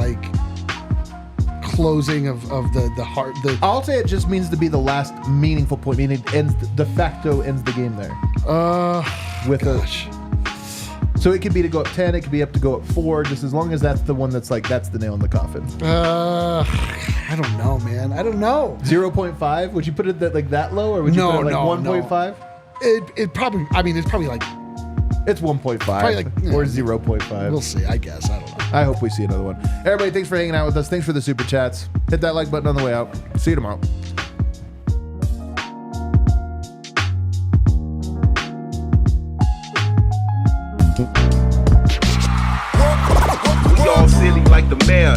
closing of the heart. I'll say it just means to be the last meaningful point, meaning de facto ends the game there. So it could be to go up 10, it could be up to go up 4, just as long as that's the one that's that's the nail in the coffin. I don't know, man. I don't know. 0.5? Would you put it that low, or would you put it 1.5? It probably. I mean, it's probably It's 1.5 or 0.5. We'll see. I guess. I don't know. I hope we see another one. Everybody, thanks for hanging out with us. Thanks for the super chats. Hit that like button on the way out. See you tomorrow. We all silly like the mayor.